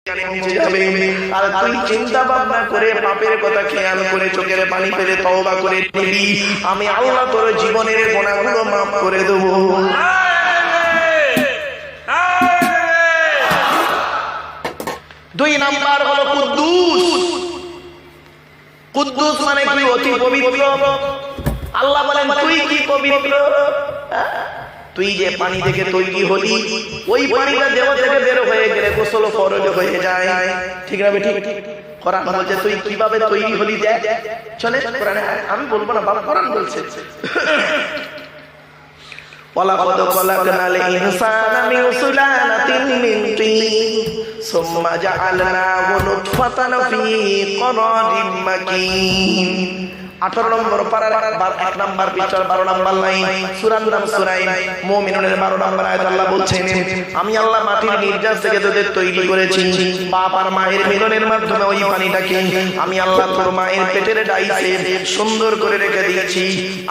আর তুই চিন্তা ভাবনা করে পাপের কথা খেয়াল করে চোখের পানি ফেলে তওবা করে নিবি, আমি আল্লাহ তোর জীবনের গুনাহগুলো মাফ করে দেবো। দুই নাম্বার হলো কুদ্দুস। কুদ্দুস মানে কি? অতি পবিত্র। আল্লাহ বলেন তুই কি পবিত্র? তুই যে পানি থেকে তৈরি হলি, ওই পানিটা দেহ থেকে বের হয়ে গেলে গোসল ফরজ হয়ে যায়, ঠিক না বেঠিক? কোরআন বলছে তুই কিভাবে তৈরি হলি দেখ। চলে কোরআনে, আমি বলবো না, বাবা কোরআন বলছে ওয়ালাকাদ খালাকনাল ইনসানা মিন সুলালাতিন মিন তিন সুম্মা জাআলনাহু নুতফাতান ফি করারিন মাকিন। 18 নম্বর পারার 1 নম্বর পৃষ্ঠার 12 নম্বর লাইন, সূরার নাম সূরা মুমিনুনের 12 নম্বর আয়াত। আল্লাহ বলছেন আমি আল্লাহ মাটির নির্যাস থেকে তোদের তৈরি করেছি, বাপ আর মায়ের মিলনের মাধ্যমে ওই পানিটাকে আমি আল্লাহ তোর মায়ের পেটের ডাইসে সুন্দর করে রেখে দিয়েছি।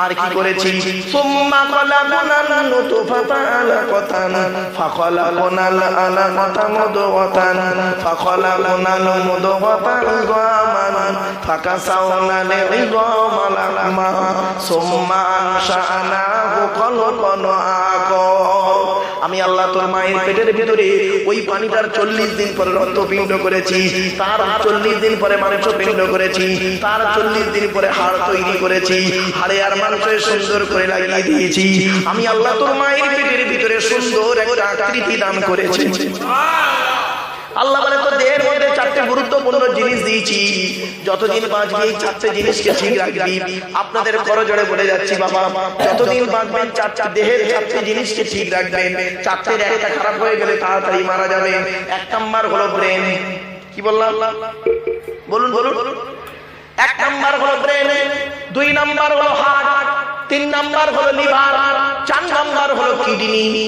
আর কি করেছি? সুম্মা খালাকনাল নুতফাতা আলাকাতান ফাখালাকনাল আলাকাতা মুদগাতান ফাখালাকনাল মুদগাতা ইযামান ফাকাসাওনাল ইযাম মালামা সুম্মা আনশানাহু খালকান আখর। আমি আল্লাহ তোর মায়ের পেটের ভিতরে ওই পানিটার 40 দিন পরে রক্তপিণ্ড করেছি, তার 40 দিন পরে মাংসপিণ্ড করেছি, তার 40 দিন পরে হাড় তৈরি করেছি, হাড়ে আর মাংসে সুন্দর করে লাগিয়ে দিয়েছি। আমি আল্লাহ তোর মায়ের পেটের ভিতরে সুন্দর একটা আকৃতি দান করেছি। আল্লাহ বলে তো দেহের মধ্যে 4টে গুরুত্বপূর্ণ জিনিস দিয়েছি, যতদিন বাঁচবি এই 4টে জিনিসকে ঠিক রাখবি। আপনাদের করজোড়ে বলে যাচ্ছি বাবা, যতদিন বাঁচবেন দেহের 4টে জিনিসকে ঠিক রাখবেন। 4টের একটা খারাপ হয়ে গেলে তাড়াতাড়ি মারা যাবে। 1 নাম্বার হলো ব্রেন। কি বললাম? বলুন বলুন। 1 নাম্বার হলো ব্রেন, 2 নাম্বার হলো হার্ট, 3 নাম্বার হলো লিভার, 4 নাম্বার হলো কিডনি।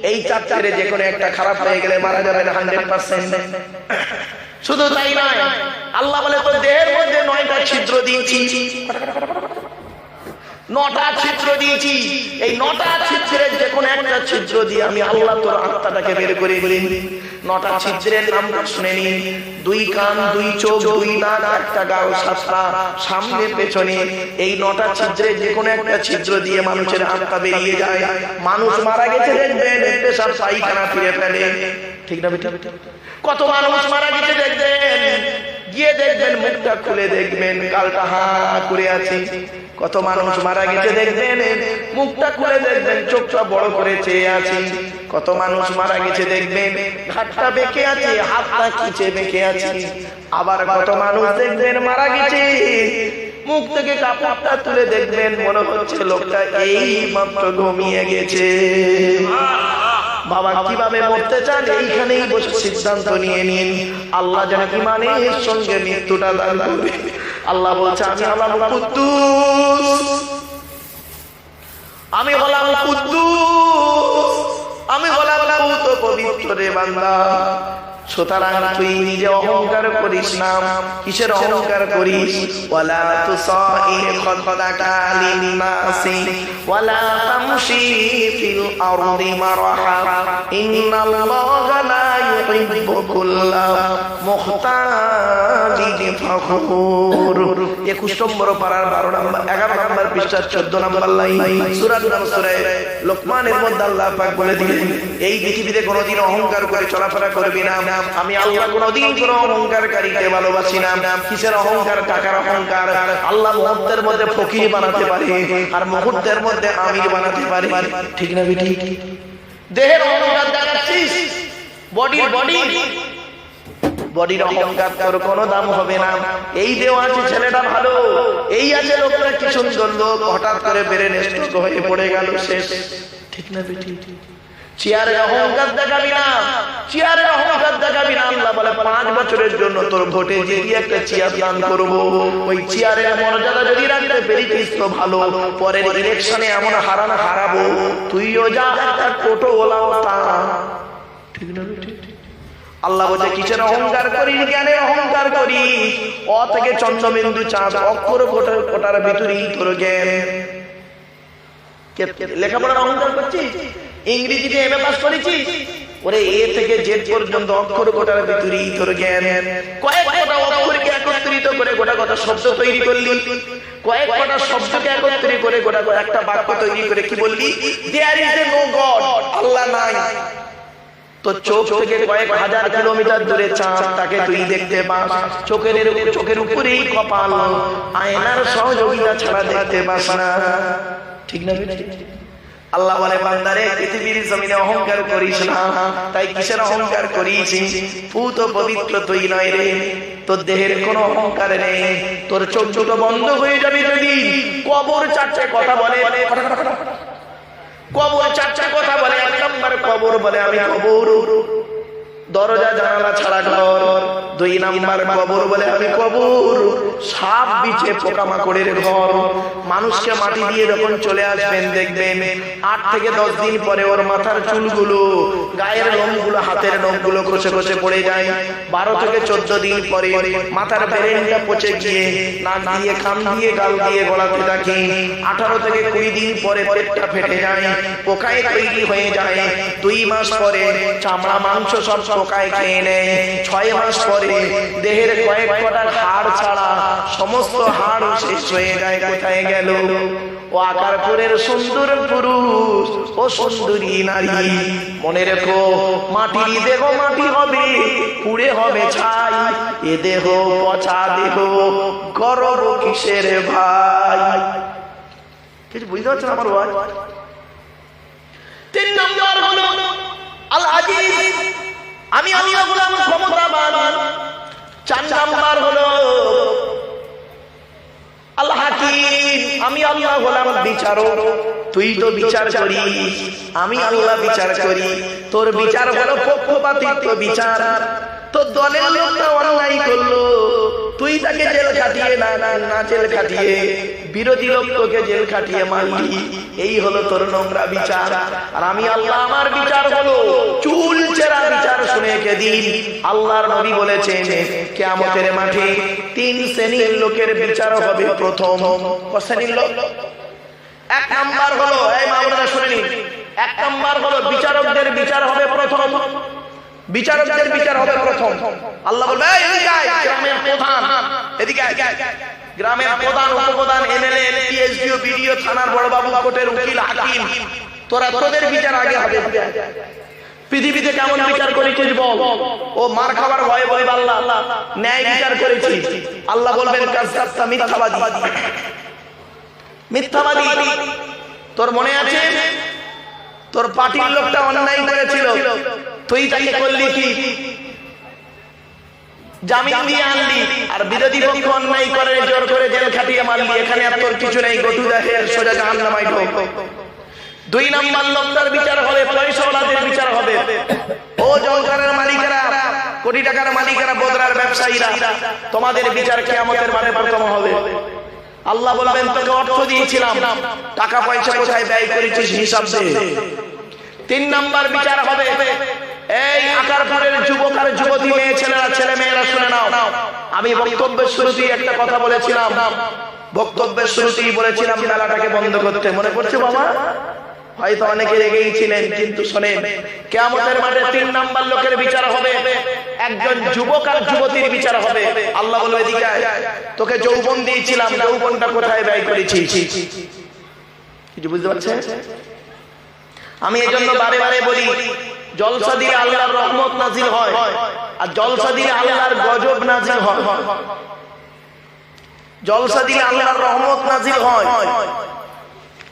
এই 4টার যে কোনো একটা খারাপ হয়ে গেলে মারা যাবেন 100%। শুধু তাই নয়, আল্লাহ বলে তো দেহের মধ্যে 9টা ছিদ্র দিয়েছি, 9টা ছিদ্র দিয়েছি। এই 9টা ছিদ্রের যে কোনো একটা ছিদ্র দিয়ে আমি আল্লাহ তোর আত্মাটাকে বের করে দিই। 9টা ছিদ্রের নামটা শুনে নিন। 2 কান, 2 চোখ, 2 নাক, 1টা গাল, 7টা সামনে পেছনে। এই 9টা ছিদ্রের যে কোনো একটা ছিদ্র দিয়ে মানুষের আত্মা বেরিয়ে যায়। মানুষ মারা গেছে দেখবেন পেশাব পায়খানা ফিরে ফেলে, ঠিক না বেটা? কত মানুষ মারা গেছে দেখবেন, গিয়ে দেখবেন মুখটা খুলে দেখবেন গালটা হা করে আছে। কত মানুষ মারা গেছে দেখবেন, মুখটা খুলে দেখবেন চোখটা বড় করে চেয়ে আছে। কত মানুষ মারা গেছে দেখবেন ঘাটটা বেঁকে আছে, হাতটা খিচে বেঁকে আছে। আবার কত মানুষ দেখবেন মারা গেছে, মুখ থেকে কাপড়টা তুলে দেখবেন মনে হচ্ছে লোকটা এই মাত্র ঘুমিয়ে গেছে। বাবা কিভাবে মরতে চান এইখানেই বসে সিদ্ধান্ত নিয়ে নিন। আল্লাহ যেন ঈমানের সঙ্গে মৃত্যুটা দান করবে। আল্লাহ বলছে আমি হলাম কুদ্দুস, আমি হলাম কুদ্দুস, আমি হলাম পবিত্র রে বান্দা। সুতরাং তুই নিজে অহংকার করিস না। কিসের অহংকার করিস? ওয়ালা তুসাইর খাদাকা লিন্নাসি ওয়ালা তামশি ফিল আরদি মারহা ইন্নাল্লাহা লা ইউহিব্বু কুল্লা মুখতালিন ফখুর। 21 নম্বর পারার 12 নম্বর 11 নম্বর পৃষ্ঠার 14 নম্বর লাইন, সূরার নাম সূরা লোকমানের মধ্যে আল্লাহ পাক বলে দিলেন এই পৃথিবীতে কোনোদিন অহংকার করে চলাফেরা করবি না। আমি আল্লাহ কোনদিন কোন অহংকারকারীকে ভালোবাসি না। কিসের অহংকার? টাকার অহংকার। আল্লাহ মুহূর্তের মধ্যে ফকির বানাতে পারে আর মুহূর্তের মধ্যে আমির বানাতে পারে, ঠিক না বেটি? দেহের অহংকার দেখাচ্ছিস, বডির অহংকার তোর কোনো দাম হবে না। এই দেহ আছে ছেলেটা ভালো, এই আছে লোকটা কি সুন্দর লোক, হঠাৎ করে ব্রেন স্ট্রোক হয়ে পড়ে গেল, শেষ, ঠিক না বেটি? চেয়ারের অহংকার দেখাবি না, চেয়ারের অহংকার দেখাবি না। আল্লাহ বলে 5 বছরের জন্য তোর ভোটে যদি একটা চেয়ার দান করবো, ওই চেয়ারের মর্যাদা যদি রাখতে পেরেছিস তো ভালো, পরের ইলেকশনে এমন হারাবো তুইও যা একটা টোটো ওলাও তা, ঠিক না? আল্লাহ বলছে কিসের অহংকার করিস? জ্ঞানের অহংকার করিস। অ থেকে চন্দ্রবিন্দু চাঁদ অক্ষর কোটার ভিতরেই তোর জ্ঞান। লেখাপড়ার অহংকার করছিস, ইংরেজিতে MA পাস করেছিস, ওরে এ থেকে জেড পর্যন্ত অক্ষর কোটার ভিতরেই তোর জ্ঞান। কয়েক কটা অক্ষরকে একত্রিত করে গোটা কথা শব্দ তৈরি করলি, কয়েক কটা শব্দকে একত্রিত করে গোটা একটা বাক্য তৈরি করে কি বললি? দেয়ার ইজ নো গড, আল্লাহ নাই। তো চোখ থেকে কয়েক হাজার কিলোমিটার দূরে চাঁদ, তাকে তুই দেখতে পাস। চোখের উপরেই কপাল, আয়নার সহযোগিতা ছাড়া দেখতে পাস না। ঠিক না? আল্লাহ বলে বান্দারে পৃথিবীর জমিনে অহংকার করিস না। তাই কিসের অহংকার করিস? পুত পবিত্র তুই নয় রে, তোর দেহের কোনো অহংকার নেই। তোর চোখ দুটো বন্ধ হয়ে যাবে যদি কবর চারটে কথা বলে। কবর চারটে কথা বলে। এক নম্বর কবর বলে আমি কবর, দরজা জানালা ছাড়া ঘর। দুই নাম্বার কবর বলে আমি কবর, সাপ বিছে পোকামাকড়ের ঘর। মানুষকে মাটি দিয়ে যখন চলে আসবেন দেখবেন 8 থেকে 10 দিন পরে ওর মাথার চুলগুলো, গায়ের লোমগুলো, হাতের নখগুলো খসে খসে পড়ে যায়। 12 থেকে 14 দিন পরে মাথার ব্রেনটা পচে গিয়ে নাক দিয়ে, কান দিয়ে, গাল দিয়ে গলাতে থাকে। 18 থেকে 20 দিন পরে পেটটা ফেটে যায়, পোকায় তৈরি হয়ে যায়। 2 মাস পরে চামড়া মাংস সব পোকায় খেয়ে নেয়। 6 মাস পরে দেহের কয়েক কটা হাড় ছাড়া সমস্ত হাড় শেষ হয়ে যায়। কোথায় গেল ও আকারপুরের সুন্দর পুরুষ ও সুন্দরী নারী? মনে রেখো, মাটির দেহ মাটি হবে, পুড়ে হবে ছাই। এ দেহ পচা দেহ, গর্ব কিসের ভাই? কিছু বুঝতে পারছেন আমার ওয়াজ? 3 নম্বর হলো আল আজিজ, আমি আল্লাহ গোলাম ক্ষমতাবান। 4 নাম্বার হলো আল হাকিম, আমি আল্লাহ গোলাম বিচারক। তুই তো বিচার করিস, আমি আল্লাহ বিচার করি। তোর বিচার হলো পক্ষপাতিত্ব বিচার। তোর দলের লোকটা অন্যায় করলো, তুই তাকে জেল খাটিয়ে না জেল খাটিয়ে বিরোধী লোক তোকে জেল খাটিয়ে মারলি। এই হলো তোর নোংরা বিচার। আর আমি আল্লাহ, আমার বিচার হলো চুল চেরা বিচার। শুনে কে দিন আল্লাহর নবী বলেছেন কিয়ামতের মাঠে 3 শ্রেণীর লোকের বিচার হবে প্রথম। কত শ্রেণীর লোক? 1 নাম্বার হলো, এই মামলাটা শুনে নিন, 1 নাম্বার হলো বিচারকদের বিচার হবে প্রথম। বিচারকদের বিচার হবে প্রথম। আল্লাহ বলবে এদিকে আয়, গ্রামের প্রধান এদিকে আয়। গ্রামের প্রধান, উপপ্রধান, এমএলএ, পিএসডিও, বিডিও, থানার বড় বাবু, কোর্টের উকিল, হাকিম, তোদের বিচার আগে হবে। পৃথিবীতে কেমন বিচার করেছিস বল? ও মার খাবার ভয়ে বলবে আল্লাহ ন্যায় বিচার করেছি। আল্লাহ বলবেন কাযযাবতা, মিথ্যাবাদী, মিথ্যাবাদী। তোর মনে আছে তোর পার্টির লোকটা অন্যায় করেছিল, তুই তাকে করলি কি? জামিন দিয়ে আনলি। আর বিরোধী পক্ষ অন্যায় করে জোর করে জেল খাটিয়ে মারলি। এখানে আর তোর কিছু নেই, গটু দেখে সোজা জাহান্নামে ঢোক। 2 নাম্বার লোকটার বিচার হবে, পয়সাওয়ালাদের বিচার হবে। ও জলকারের মালিকেরা, কোটি টাকার মালিকেরা, বদরার ব্যবসায়ীরা, তোমাদের বিচার কিয়ামতের মাঠে প্রথম হবে। আল্লাহ বলবেন তোকে অর্থ দিয়েছিলাম, টাকা পয়সা কোথায় ব্যয় করেছিস হিসাব দে। 3 নাম্বার বিচার হবে এই আকারপুরের যুবক আর যুবতী, মেয়ে ছেলেরা, ছেলে মেয়েরা শুনে নাও। আমি বক্তব্যের শুরুতেই একটা কথা বলেছিলাম, বক্তব্যের শুরুতেই বলেছিলাম মেলাটাকে বন্ধ করতে। মনে পড়ছে বাবা? হয়তো অনেকে রেগেই ছিলেন, কিন্তু শোনেন, কিয়ামতের মাঠে 3 নাম্বার লোকের বিচার হবে। একজন যুবক আর যুবতীর বিচার হবে। আল্লাহ বলবে এদিকে আয়, তোকে যৌবন দিয়েছিলাম, যৌবনটা কোথায় ব্যয় করেছিস? কিছু বুঝতে পারছেন? আমি এজন্য বারে বারে বলি, জলসা দিলে আল্লাহর রহমত নাজিল হয়, আর জলসা দিলে আল্লাহর গজব নাজিল হয়। জলসা দিলে আল্লাহর রহমত নাজিল হয়,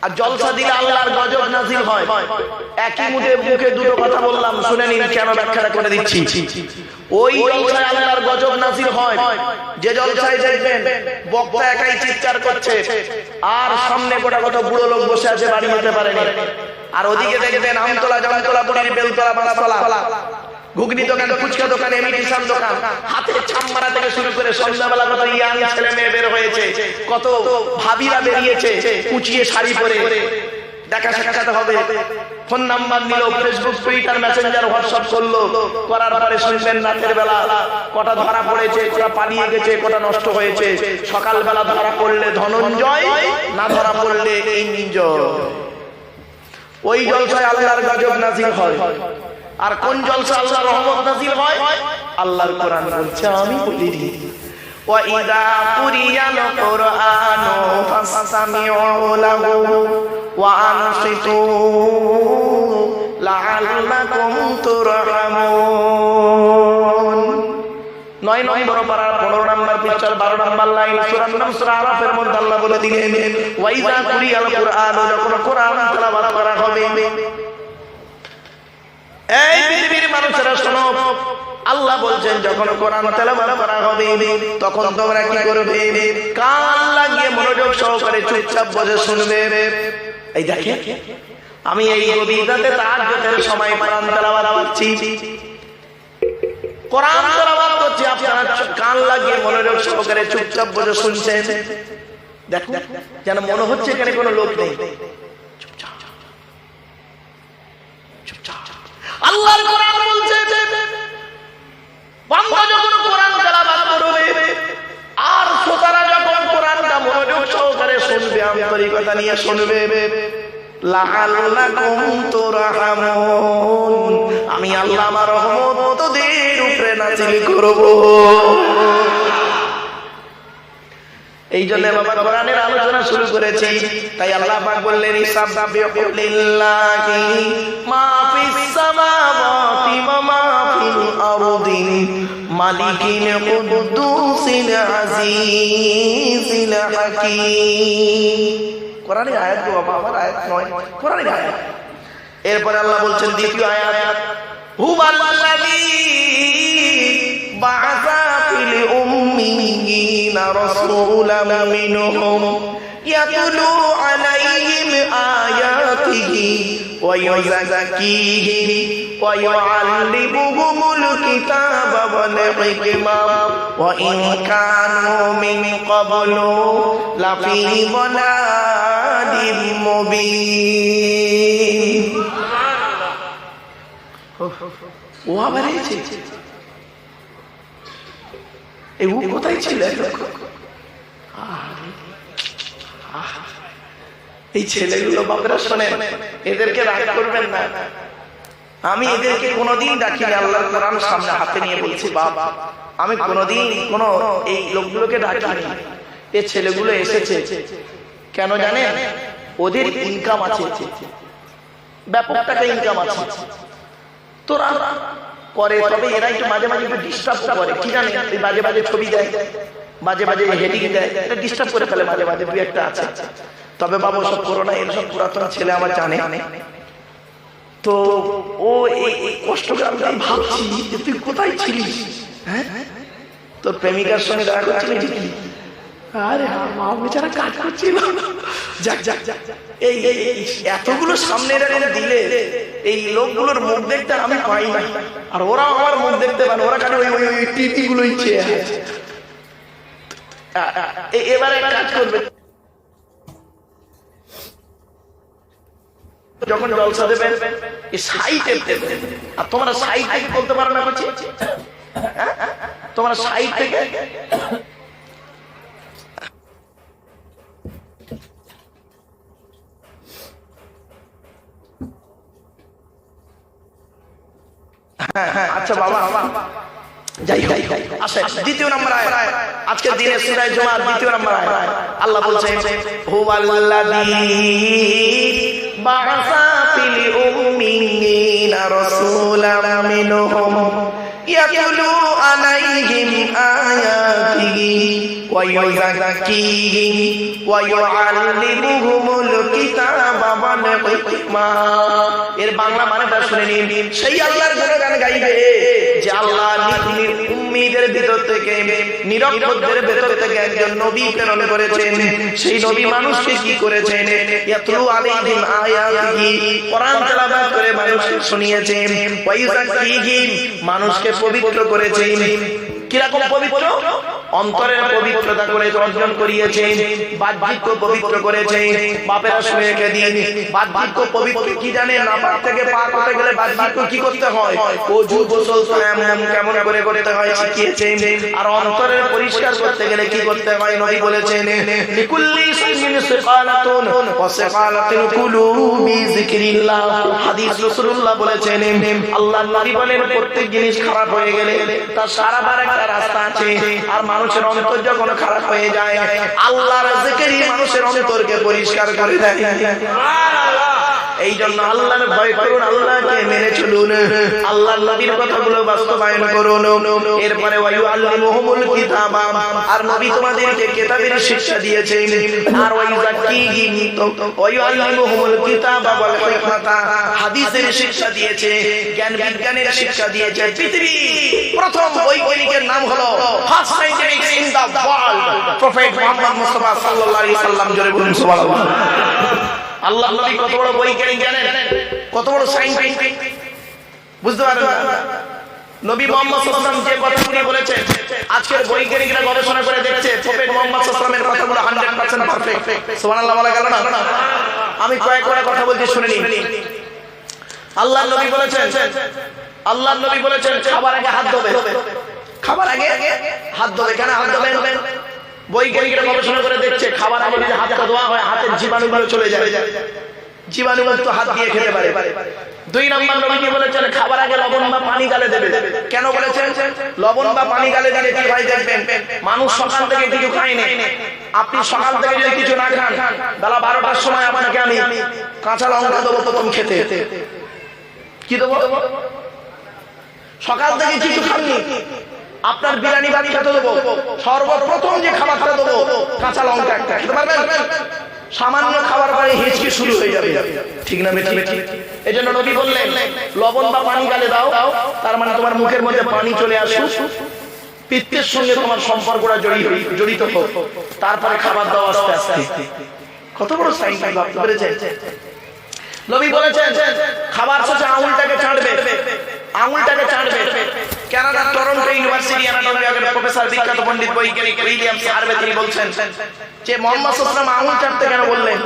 আর জলসা দিলে আল্লাহর গজব নাজিল হয়। একই মুখে দুটো কথা বললাম, শুনে নিন কেন, ব্যাখ্যাটা করে দিচ্ছি। ওই জলসায় আল্লাহর গজব নাজিল হয় যে জলসায় দেখবেন বক্তা একাই চিৎকার করছে, আর সামনে গোটা কত বুড়ো লোক বসে আছে, বাড়ি যেতে পারেনি। আর ওদিকে দেখবেন আমতলা, জামতলা, বুড়ির বেলতলা, বাসতলা, ঘুগনি দোকান, ফুচকা দোকান, ইমিটেশন দোকান, হাতে ছাম্মারা থেকে শুরু করে সন্ধ্যাবেলা কত ইয়াং ছেলে মেয়ে বের হয়েছে, কত ভাবিরা বেরিয়েছে কুচিয়ে শাড়ি পরে। দেখা সাক্ষাৎ হবে, ফোন নাম্বার নিল, ফেসবুক, টুইটার, মেসেঞ্জার, হোয়াটসঅ্যাপ করলো। করার পরে শুনবেন রাতের বেলা কটা ধরা পড়েছে, কটা পালিয়ে গেছে, কটা নষ্ট হয়েছে। সকালবেলা ধরা পড়লে ধনঞ্জয়, না ধরা পড়লে ইঞ্জয়। ওই জলসায় আল্লাহর গজব নাজিল হয়। আর কোন জলসা আল্লাহর রহমত নাযিল হয়? আল্লাহর কোরআন বলছে আমি বলিনি। ওয়া ইযা কুরিয়াল কুরআনু ফাসতামিউ লাহু ওয়া আনসিতু লাআল্লাকুম তুরহামুন। 9 নম্বর পারার 15 নম্বর পৃষ্ঠার 12 নম্বর লাইন সূরার নাম সূরা আরাফের মধ্যে আল্লাহ বলে দিলেন ওয়া ইযা কুরিয়াল কুরআনু, যখন কোরআন তেলাওয়াত করা হবে। এই পৃথিবীর মানুষেরা শোনো, আল্লাহ বলছেন যখন কোরআন তেলাওয়াত করা হবে তখন তোমরা কি করবে? কান লাগিয়ে মনোযোগ সহকারে চুপচাপ বসে শুনবে। এই দেখেন আমি এই গভীর রাতে তাহাজ্জুদের সময় কোরআন তেলাওয়াত করছি, কোরআন তেলাওয়াত করছি, আপনারা কান লাগিয়ে মনোযোগ সহকারে চুপচাপ বসে শুনছেন। দেখো যেন মনে হচ্ছে এখানে কোনো লোক নেই। চুপচাপ চুপচাপ। আল্লাহর কোরআন বলছে বান্দা যখন কোরআন তেলাওয়াত করবে আর শ্রোতারা যখন কোরআনটা মনোযোগ সহকারে শুনবে, আন্তরিকতা নিয়ে শুনবে, লাআল্লাকুম তুরহামুন, আমি আল্লাহ আমার রহমত তোদের উপরে নাযিল করব। এই জন্য বাবা কোরআনের আলোচনা শুরু করেছি। তাই আল্লাহ পাক বললেন ইসাববিহু লিল্লাহি মা ফিস সামাওয়াতি ওয়া মা ফিল আরদি মালিকিল কুদ্দুসিল আজিজিল হাকীম। কোরআনের আয়াত গো বাবা, আমার আয়াত নয়, কোরআনের আয়াত। এরপর আল্লাহ বলছেন দ্বিতীয় আয়াত হুয়াল্লাযী বা'আসা ফিল উম্মিয়িনা রাসূলাম মিনহুম ইয়াতলু আলাইহিম আয়াতিহি ওয়া ইউযাক্কিহিম ওয়া ইউআল্লিমুহুমুল কিতাবা ওয়াল হিকমা ওয়া ইন কানু মিন ক্বাবলু লাফি যালালিম মুবিন। ও আবার এই ও কোথায় ছিল? এই ছেলেগুলো বাপরা শোনেন, এদেরকে রাগ করবেন না। আমি এদেরকে কোনোদিন ডাকিনি, আল্লাহর কোরআন সামনে হাতে নিয়ে বলছি বাবা, আমি কোনোদিন কোনো এই লোকগুলোকে ডাকিনি। এই ছেলেগুলো এসেছে কেন জানেন? ওদের ইনকাম আছে, ব্যাপক টাকা ইনকাম আছে। তোরা করে, তবে এরা একটু মাঝে মাঝে একটু ডিস্টার্ব করে, কি জানে, বাজে বাজে ছবি দেয়, বাজে বাজে হেডিং দেয়, এটা ডিস্টার্ব করে ফেলে মাঝে মাঝে, দুই একটা আছে। তবে বাবা সব করো না, এরসব পুরাতন ছেলে আমার জানে। তো ও এই কষ্ট করে আমি ভাবছি যে তুই কোথায় ছিলিস, হ্যাঁ তোর প্রেমিকার সঙ্গে দেখা করছিলি? আরে মা বেচারা কাজ করছিল। যাক যাক যাক, এই এতগুলো সামনে এরকম দিলে এই লোকগুলোর মুখ দেখতে আমি পাই না, আর ওরাও আমার মুখ দেখতে পায় না, ওরা খালি ওই টিভি গুলোই চেয়ে আছে। এবারে কাজ করবে, যখন জলসা দেবেন সাইডে দেবেন। আর তোমরা সাইড থেকে বলতে পারো না, বলছি তোমরা সাইড থেকে আচ্ছা বাবা যাই হোক, আসেন দ্বিতীয় নম্বর আয়াত, আজকের দিনে সূরা জুমার দ্বিতীয় নম্বর আয়াত। আল্লাহ বলছেন হুয়াল্লাযী বা'আসা ফিল উম্মিয়িনা রাসূলাম মিনহুম ইয়াতলু আলাইহিম আয়াতিহি ওয়া ইউযাক্কিহিম ওয়া ইউআল্লিমুহুমুল কিতাবা ওয়াল হিকমা। এর বাংলা মানেটা শুনে নিন। সেই আল্লাহর গুণগান গাইবে যে আল্লাহ উম্মীদের ভিতর থেকে, নিরক্ষরদের ভিতর থেকে একজন নবী প্রেরণ করেছেন। সেই নবী মানুষকে কি করেছেন? ইয়াতলু আলাইহিম আয়াতিহি, কোরআন তেলাওয়াত করে মানুষকে শুনিয়েছেন। ওয়া ইউযাক্কিহিম, মানুষকে পবিত্র করেছেন। কিরকম পবিত্র? অন্তরের পবিত্রতা করে অর্জন করিয়েছে, বাহ্যিক পবিত্র করেছে। বাপেরা শুনে দিন, বাহ্যিক পবিত্র কি জানে? নাপাক থেকে পাক হতে গেলে বাহ্যিক কি করতে হয়? ওযু গোসল তায়াম্মুম কেমন করে করতে হয় শিখিয়েছে। আর অন্তরের পরিষ্কার করতে গেলে কি করতে হয় নবী বলেছেন, লিকুল্লি শাইইন সিকালাতুন ওয়া সিকালাতুল কুলুবি যিকরিল্লাহ। হাদিস রাসূলুল্লাহ বলেছেন, আল্লাহর নবী বলেন প্রত্যেক জিনিস খারাপ হয়ে গেলে তার সারাবার একটা রাস্তা আছে। আর মানুষের অন্তর যখন খারাপ হয়ে যায়, আল্লাহর জিকিরই মানুষের অন্তরকে পরিষ্কার করে দেয়। সুবহানাল্লাহ। এই জন্য আল্লাহর ভয় করুন, আল্লাহকে মেনে চলুন, আল্লাহর নবীর কথাগুলো বাস্তবায়ন করুন। এরপরে ওয়ায়ুআল্লিমুহুমুল কিতাবা, আর নবী তোমাদেরকে কিতাবের শিক্ষা দিয়েছেন। আর ওয়ায়ুযাক্কিহিম, ওয়ায়ুআল্লিমুহুমুল কিতাবা ওয়াল হিকমাতা, হাদিসের শিক্ষা দিয়েছে, জ্ঞান বিজ্ঞানের শিক্ষা দিয়েছে। পৃথিবী প্রথম বৈজ্ঞানিকের নাম হলো first scientist in the world, prophet Muhammad Mustafa সাল্লাল্লাহু আলাইহি সাল্লাম। জোরে বলুন সুবহানাল্লাহ। আল্লাহ নবী কত বড় বৈজ্ঞানিক জানেন? কত বড় সায়েন্টিস্ট বুঝতে পারেন না? নবী মুহাম্মদ সাল্লাল্লাহু আলাইহি ওয়াসাল্লাম যে কথাগুলো বলেছেন, আজকের বৈজ্ঞানিকরা গবেষণা করে দেখছে প্রফেট মুহাম্মদ সাল্লাল্লাহু আলাইহি ওয়াসাল্লামের কথাগুলো 100% পারফেক্ট। সুবহানাল্লাহ বলা গেল না? আমি কয়েকটা কথা বলছি শুনে নিন। আল্লাহর নবী বলেছেন, আল্লাহর নবী বলেছেন খাবার আগে হাত ধোবে। খাবার আগে হাত ধোবে। কেন হাত ধোবেন? বৈজ্ঞানিকরা গবেষণা করে দেখছে খাবার আগে যদি হাতটা ধোয়া হয়, হাতের জীবাণুগুলো চলে যায়, জীবাণুমুক্ত হাত দিয়ে খেতে পারে। 2 নম্বর নবী বলেছেন খাবার আগে লবণ বা পানি গালে দেবে। কেন বলেছেন? লবণ বা পানি গালে দিলে কি হয় দেখবেন, মানুষ সকাল থেকে কিছু খায়নি, আপনি সকাল থেকে যদি কিছু না খান, বেলা 12টার সময় আপনাকে আমি কাঁচা লঙ্কা দেবো প্রথম খেতে। কি দেবো? সকাল থেকে কিছু খাননি, আপনার বিরিয়ানি ভাত খেতে দেবো, সর্বপ্রথম যে খাবারটা দেবো কাঁচা লঙ্কা একটা খেতে পারবেন? সামান্য খাবার পরে হিচকি শুরু হয়ে যাবে, ঠিক না বেঠিক? এই জন্য নবী বললেন লবণ বা পানি গালে দাও, তার মানে তোমার মুখের মধ্যে পানি চলে আসুক, পিত্তের সঙ্গে তোমার সম্পর্কটা জড়িত হোক, তারপরে খাবার দাও আস্তে আস্তে। কত বড় সাইন্টিফিক ভাবতে পেরেছেন? নবী বলেছেন খাবার শেষে আঙুলটাকে চাটবে, আঙুলটাকে চাটবে। কানাডার টরন্টো ইউনিভার্সিটি অ্যানাটমি বিভাগের প্রফেসর বিখ্যাত পণ্ডিত বৈজ্ঞানিক উইলিয়াম হার্ভে তিনি বলছেন যে মুহাম্মদ সাল্লাল্লাহু আলাইহি ওয়াসাল্লাম আঙুল চাটতে কেন বললেন?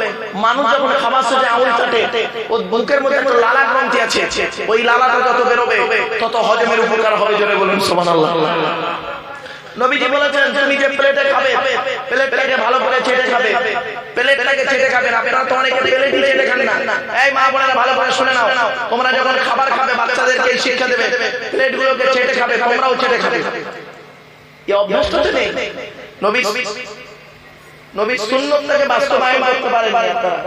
মানুষ যখন খাবার শেষে আঙুল চাটে, ওর বুকের মধ্যে একটা লালা গ্রন্থি আছে, ওই লালাটা যত বেরোবে তত হজমের উপকার হবে। জোরে বলুন সুবহানাল্লাহ। নবীজি বলেছেন তুমি যে প্লেটে খাবে, প্লেটটাকে ভালো করে চেটে খাবে, প্লেটটাকে চেটে খাবেন। আপনারা তো অনেকে প্লেটই চেটে খান না। এই মা বোনেরা ভালো করে শুনে নাও, তোমরা যখন খাবার খাবে বাচ্চাদেরকে শিক্ষা দেবে প্লেটগুলোকে চেটে খাবে, তোমরাও চেটে খাবে। এই অভ্যাসটা তো নেই। নবী সুন্নাতটাকে বাস্তবায়ন করতে পারেন না আপনারা।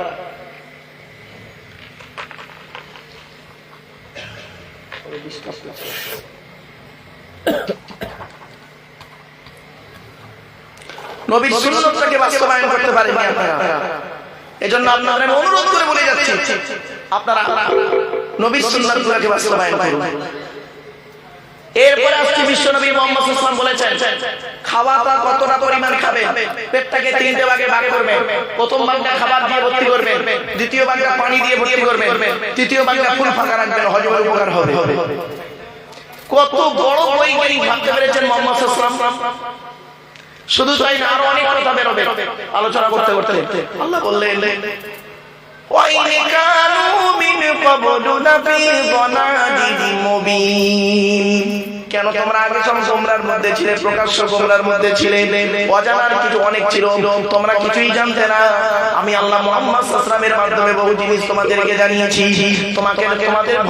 নবীর সুন্নাতটাকে বাস্তবায়ন করতে পারেননি আপনারা। এজন্য আপনাদের আমি অনুরোধ করে বলে যাচ্ছি, আপনারা নবীর সুন্নাতগুলোকে বাস্তবায়ন করুন। এরপরে আসছে বিশ্বনবী মুহাম্মদ সাল্লাল্লাহু আলাইহি ওয়াসাল্লাম বলেছেন খাওয়াটা কতটা পরিমাণ খাবে, পেটটাকে 3টে ভাগে ভাগ করবেন। প্রথম ভাগটা খাবার দিয়ে ভর্তি করবেন, দ্বিতীয় ভাগটা পানি দিয়ে ভর্তি করবেন, তৃতীয় ভাগটা ফুল ফাঁকা রাখবেন, হজমের উপকার হবে। কত বড় বৈজ্ঞানিক ভাবতে পেরেছেন মুহাম্মদ সাল্লাল্লাহু আলাইহি ওয়াসাল্লাম। শুধু তাই না, আরো অনেক কথা বেরোবে আলোচনা করতে করতে। আল্লাহ বললেন ওয়াইন কানু মিন ক্বাবলু লাফি যালালিন মুবিন। কেন তোমরা আগে সব গোমরার মধ্যে ছিলে, প্রকাশ্য গোমরার মধ্যে ছিলে, অজানার কিছু অনেক ছিল, তোমরা কিছুই জানতে না। আমি আল্লাহ মুহাম্মদ সাল্লাল্লাহু আলাইহি ওয়াসাল্লামের মাধ্যমে বহু জিনিস তোমাদেরকে জানিয়েছি, তোমাদের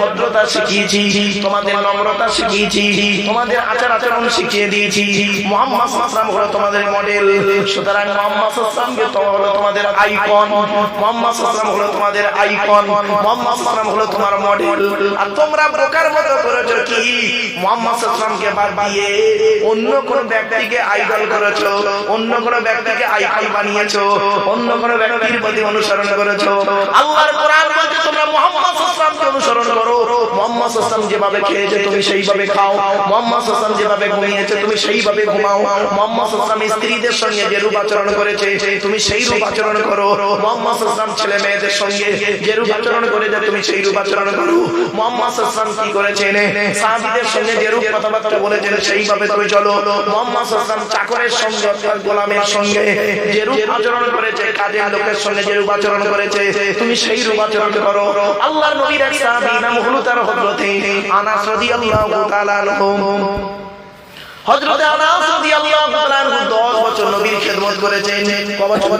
ভদ্রতা শিখিয়েছি, তোমাদের নম্রতা শিখিয়েছি, তোমাদের আচার আচরণ শিখিয়ে দিয়েছি। মুহাম্মদ সাল্লাল্লাহু আলাইহি ওয়াসাল্লাম হলো তোমাদের মডেল। সুতরাং মুহাম্মদ সাল্লাল্লাহু আলাইহি ওয়াসাল্লাম হলো তোমাদের আইকন, মুহাম্মদ সাল্লাল্লাহু আলাইহি ওয়াসাল্লাম হলো তোমাদের আইকন, মুহাম্মদ সাল্লাল্লাহু আলাইহি ওয়াসাল্লাম হলো তোমার মডেল। আর তোমরা বোকার মতো করেছো কি, মুহাম্মদ সাল্লামকে বাদ দিয়ে অন্য কোন ব্যক্তিকে আইডল করেছো, অন্য কোন ব্যক্তিকে আইকন বানিয়েছো, অন্য কোন ব্যক্তির প্রতি অনুসরণ করেছো। আল্লাহর কোরআন বলছে তোমরা মুহাম্মদ সাল্লামকে অনুসরণ করো। মুহাম্মদ সাল্লাম যেভাবে খেয়েছে তুমি সেইভাবে খাও, মুহাম্মদ সাল্লাম যেভাবে ঘুমিয়েছে তুমি সেইভাবে ঘুমাও, মুহাম্মদ সাল্লাম স্ত্রীদের সঙ্গে যে রূপ আচরণ করেছে তুমি সেই রূপ আচরণ করো, মুহাম্মদ সাল্লাম ছেলে মেয়েদের সঙ্গে যে রূপ আচরণ করেছে তুমি সেই রূপ আচরণ করো। মুহাম্মদ সাল্লাম কি করেছেন? সাহাবীদের সঙ্গে যে রূপ কথাবার্তা বলেছেন সেইভাবে তুমি চলো। মুহাম্মদ সাল্লাল্লাহু আলাইহি ওয়াসাল্লাম চাকরের সঙ্গে অথবা গোলামের সঙ্গে যেরূপ আচরণ করেছে, কাজের লোকের সঙ্গে যেরূপ আচরণ করেছে তুমি সেই রূপ আচরণ করো। আল্লাহর নবীর এক সাহাবী নাম হলো তার হযরত আনাস রাদিয়াল্লাহু তাআলা আনহু। হযরত আনাস রাদিয়াল্লাহু তাআলা আনহু 10 বছর নবীর খেদমত করেছেন। কত বছর?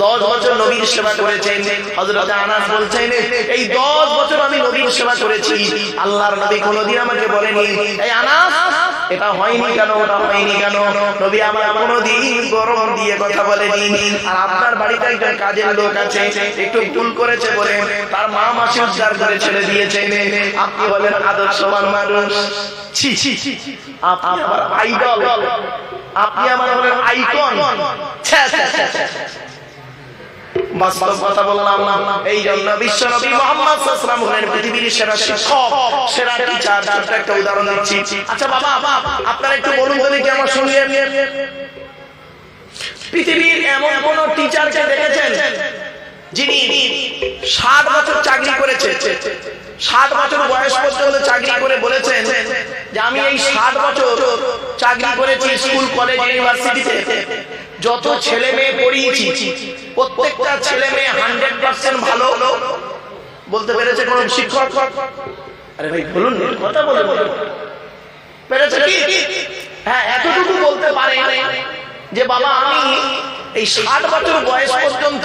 10 বছর নবীর সেবা করেছেন। হযরত আনাস বলছেন এই 10 বছর আমি নবীর সেবা করেছি, আল্লাহর নবী কোনদিন আমাকে বলেনি এই আনাস এটা হয়নি কেন, ওটা হয়নি কেন। নবী আমার কোনদিন গরম দিয়ে কথা বলেনি। আর আপনার বাড়িতে একজন কাজের লোক আছে, একটু ভুল করেছে বলে তার মা মাসি উদ্ধার করে ছেড়ে দিয়েছেন, আপনি বলেন আদর্শবান মানুষ। ছি ছি, আপনি আমার আইডল, আপনি আমার বলেন আইকন। বাস্তব কথা বললাম না। এই জন্য বিশ্ব নবী মুহাম্মদ সাল্লাল্লাহু আলাইহি ওয়াসাল্লাম হলেন পৃথিবীর সেরা শিক্ষক, সেরা টিচার। একটা উদাহরণ দিচ্ছি। আচ্ছা বাবা, আপনারা একটু বলুন তো দেখি আমার সঙ্গে, পৃথিবীর এমন কোন টিচারকে দেখেছেন যিনি 60 বছর চাকরি করেছে, 60 বছর বয়স পর্যন্ত চাকরি করে বলেছেন যে আমি এই 60 বছর চাকরি করেছি স্কুল, কলেজ, ইউনিভার্সিটিতে, যত ছেলে মেয়ে পড়িয়েছি প্রত্যেকটা ছেলে মেয়ে 100% ভালো বলতে পেরেছে কোন শিক্ষক? আরে ভাই বলুন, কথা বলুন, পেরেছে কি? হ্যাঁ, এতটুকু বলতে পারে যে বাবা আমি এই 60 বছর বয়স পর্যন্ত